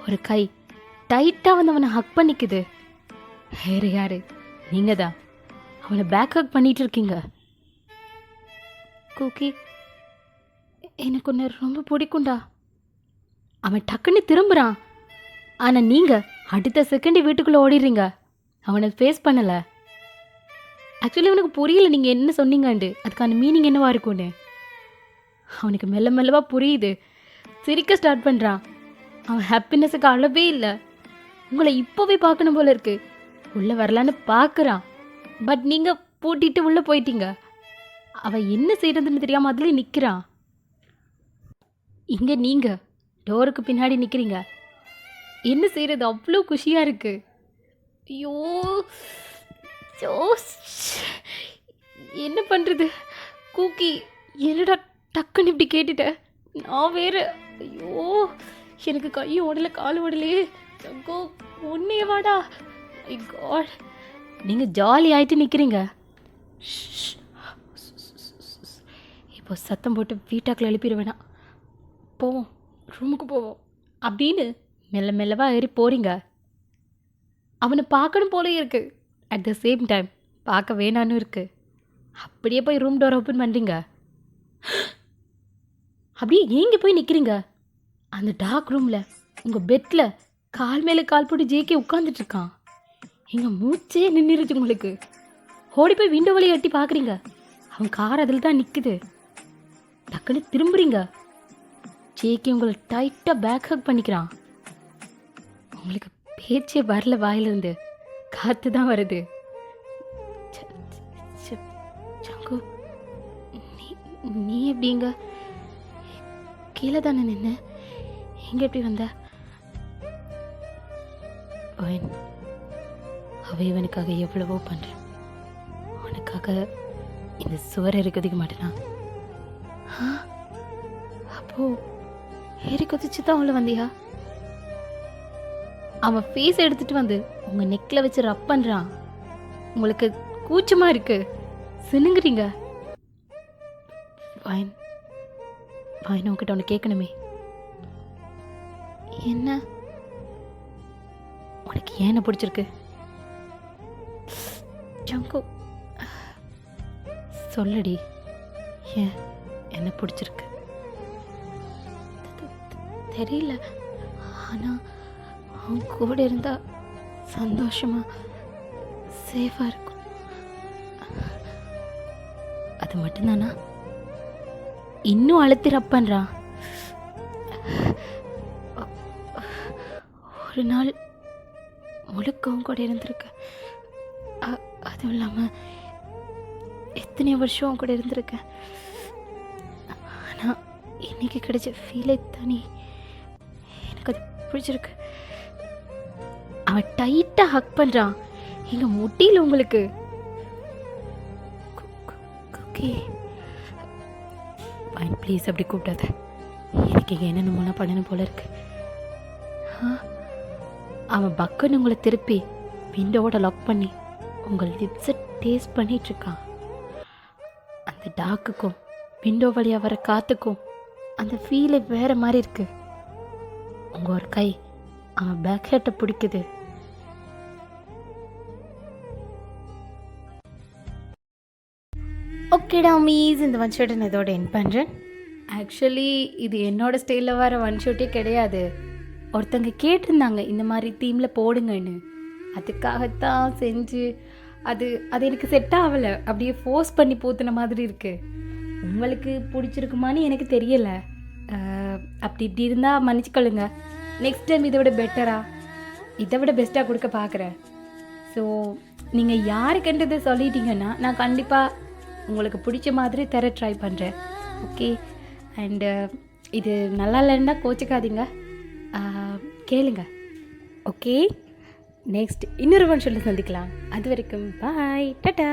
ஒரு கை டைட்டாக வந்து அவனை ஹக் பண்ணிக்குது. வேறு யாரு, நீங்கள் தான் அவனை பேக் ஹக் பண்ணிட்டு இருக்கீங்க. கூக்கி, எனக்கு ஒன்று ரொம்ப பிடிக்கும்டா. அவன் டக்குன்னு திரும்புகிறான். ஆனால் நீங்கள் அடுத்த செகண்ட் வீட்டுக்குள்ளே ஓடிடுறீங்க. அவனை ஃபேஸ் பண்ணலை. ஆக்சுவலி அவனுக்கு புரியல நீங்கள் என்ன சொன்னீங்கண்டு, அதுக்கான மீனிங் என்னவா இருக்கும்னு. அவனுக்கு மெல்லவா புரியுது. சிரிக்க ஸ்டார்ட் பண்ணுறான். அவன் ஹாப்பினஸுக்கு அளவே இல்லை. உங்களை இப்போவே பார்க்கணும் போல இருக்கு. உள்ளே வரலான்னு பார்க்குறான். பட் நீங்கள் பூட்டிட்டு உள்ளே போயிட்டீங்க. அவன் என்ன செய்கிறதுன்னு தெரியாமல் அதுலேயே நிற்கிறான். இங்கே நீங்கள் டோருக்கு பின்னாடி நிற்கிறீங்க. என்ன செய்கிறது, அவ்வளோ குஷியாக இருக்கு. ஐயோ, என்ன பண்ணுறது? கூக்கி, என்னடா டக்குன்னு இப்படி கேட்டுட்ட? நான் வேறு, ஐயோ எனக்கு கையும் ஓடலை காலும் ஓடலையே. ஜங்கோ ஒன்னே வாடா. மை காட், நீங்கள் ஜாலி ஆகிட்டு நிற்கிறீங்க. இப்போ சத்தம் போட்டு வீட்டாக்கில் எழுப்பிட வேணாம். போவோம், ரூமுக்கு போவோம் அப்படின்னு மெல்லவா ஏறி போகிறீங்க. அவனை பார்க்கணும் போலே இருக்கு. அட் த சேம் டைம் பார்க்க வேணான்னு இருக்கு. அப்படியே போய் ரூம் டோர் ஓப்பன் பண்ணுறீங்க. அப்படியே ஏங்கி போய் நிற்கிறீங்க. அந்த டார்க் ரூமில் உங்கள் பெட்டில் கால் மேலே கால் போட்டு ஜேகே உட்காந்துட்ருக்கான். எங்கள் மூச்சே நின்றுருச்சு உங்களுக்கு. ஓடி போய் விண்டோ வழியை எட்டி பார்க்குறீங்க. அவன் கார் அதில் தான் நிற்குது. டக்குன்னு திரும்புறீங்க. ஜேகே உங்களை டைட்டாக பேக் ஹக் பண்ணிக்கிறான். உங்களுக்கு பேச்சே வரல, வாயிலிருந்து காற்று தான் வருது. ஜங்கு, நீ எப்படிங்க? கீழே தானே நின்று எங்கே எப்படி வந்த? அவ இவனுக்காக எவ்வளவோ பண்ணுறேன். உனக்காக இந்த சுவரை எரிக்கொதிக்க மாட்டேனா? அப்போ ஏறி கொதிச்சு தான் உள்ள வந்தியா? அவன் ஃபேஸ் எடுத்துகிட்டு வந்து உங்கள் நெக்கில் வச்சு ரப் பண்ணுறான். உங்களுக்கு கூச்சமாக இருக்கு, சினுங்குறீங்க. ஃபைன் ஃபைன், உங்ககிட்ட ஒன்று கேட்கணுமே. என்ன? உனக்கு ஏன் பிடிச்சிருக்கு? ஜங்கு, சொல்லடி, ஏன் என்ன பிடிச்சிருக்கு? தெரியல, ஆனால் அவன் கூட இருந்தா சந்தோஷமா சேஃபாக இருக்கும். அது மட்டும்தானா? இன்னும் அழுத்தி ரப் பண்ணுறான். ஒரு நாள் முழுக்கவும் கூட இருந்திருக்கு. அதுவும் இல்லாமல் எத்தனை வருஷம் கூட இருந்திருக்கேன். ஆனால் இன்னைக்கு கிடைச்ச ஃபீலே தனி. எனக்கு அது பிடிச்சிருக்கு. அவன் டைட்டாக ஹக் பண்ணுறான். எங்கள் முட்டியில் உங்களுக்கு குக்கி. ஃபைன், ப்ளீஸ் அப்படி கூப்பிடாத. எனக்கு இங்கே என்னென்ன பண்ணணும் போல இருக்கு. அவன் பக்குன்னு உங்களை திருப்பி விண்டோவோட லாக் பண்ணி உங்கள் லிப்ஸை டேஸ்ட் பண்ணிகிட்ருக்கான். அந்த டாக்குக்கும் விண்டோ வழியாக வர காற்றுக்கும் அந்த ஃபீலே வேறு மாதிரி இருக்கு. உங்கள் ஒரு கை அவன் பேக் ஹெட்டை பிடிக்குது. ஓகேடா மீஸ், இந்த ஒன் ஷாட்டை நான் இதோட என் பண்ணுறேன். ஆக்சுவலி இது என்னோடய ஸ்டைலில் வர ஒன் ஷாட்டே கிடையாது. ஒருத்தங்க கேட்டிருந்தாங்க இந்த மாதிரி தீமில் போடுங்கன்னு, அதுக்காகத்தான் செஞ்சு அது எனக்கு செட் ஆகலை. அப்படியே ஃபோர்ஸ் பண்ணி போத்துன மாதிரி இருக்குது. உங்களுக்கு பிடிச்சிருக்குமான்னு எனக்கு தெரியலை. அப்படி இப்படி இருந்தால் மன்னிச்சுக்கொள்ளுங்க. நெக்ஸ்ட் டைம் இதை விட பெட்டராக, இதை விட பெஸ்ட்டாக கொடுக்க பார்க்குறேன். ஸோ நீங்கள் யாருக்குன்றது சொல்லிட்டீங்கன்னா நான் கண்டிப்பாக உங்களுக்கு பிடிச்ச மாதிரி தர ட்ரை பண்ணுறேன். ஓகே, அண்டு இது நல்லா இல்லைன்னா கோச்சிக்காதீங்க, கேளுங்க. ஓகே, நெக்ஸ்ட் இன்னொரு ஒன் ஷோவில் சந்திக்கலாம். அது வரைக்கும் பாய், டாடா.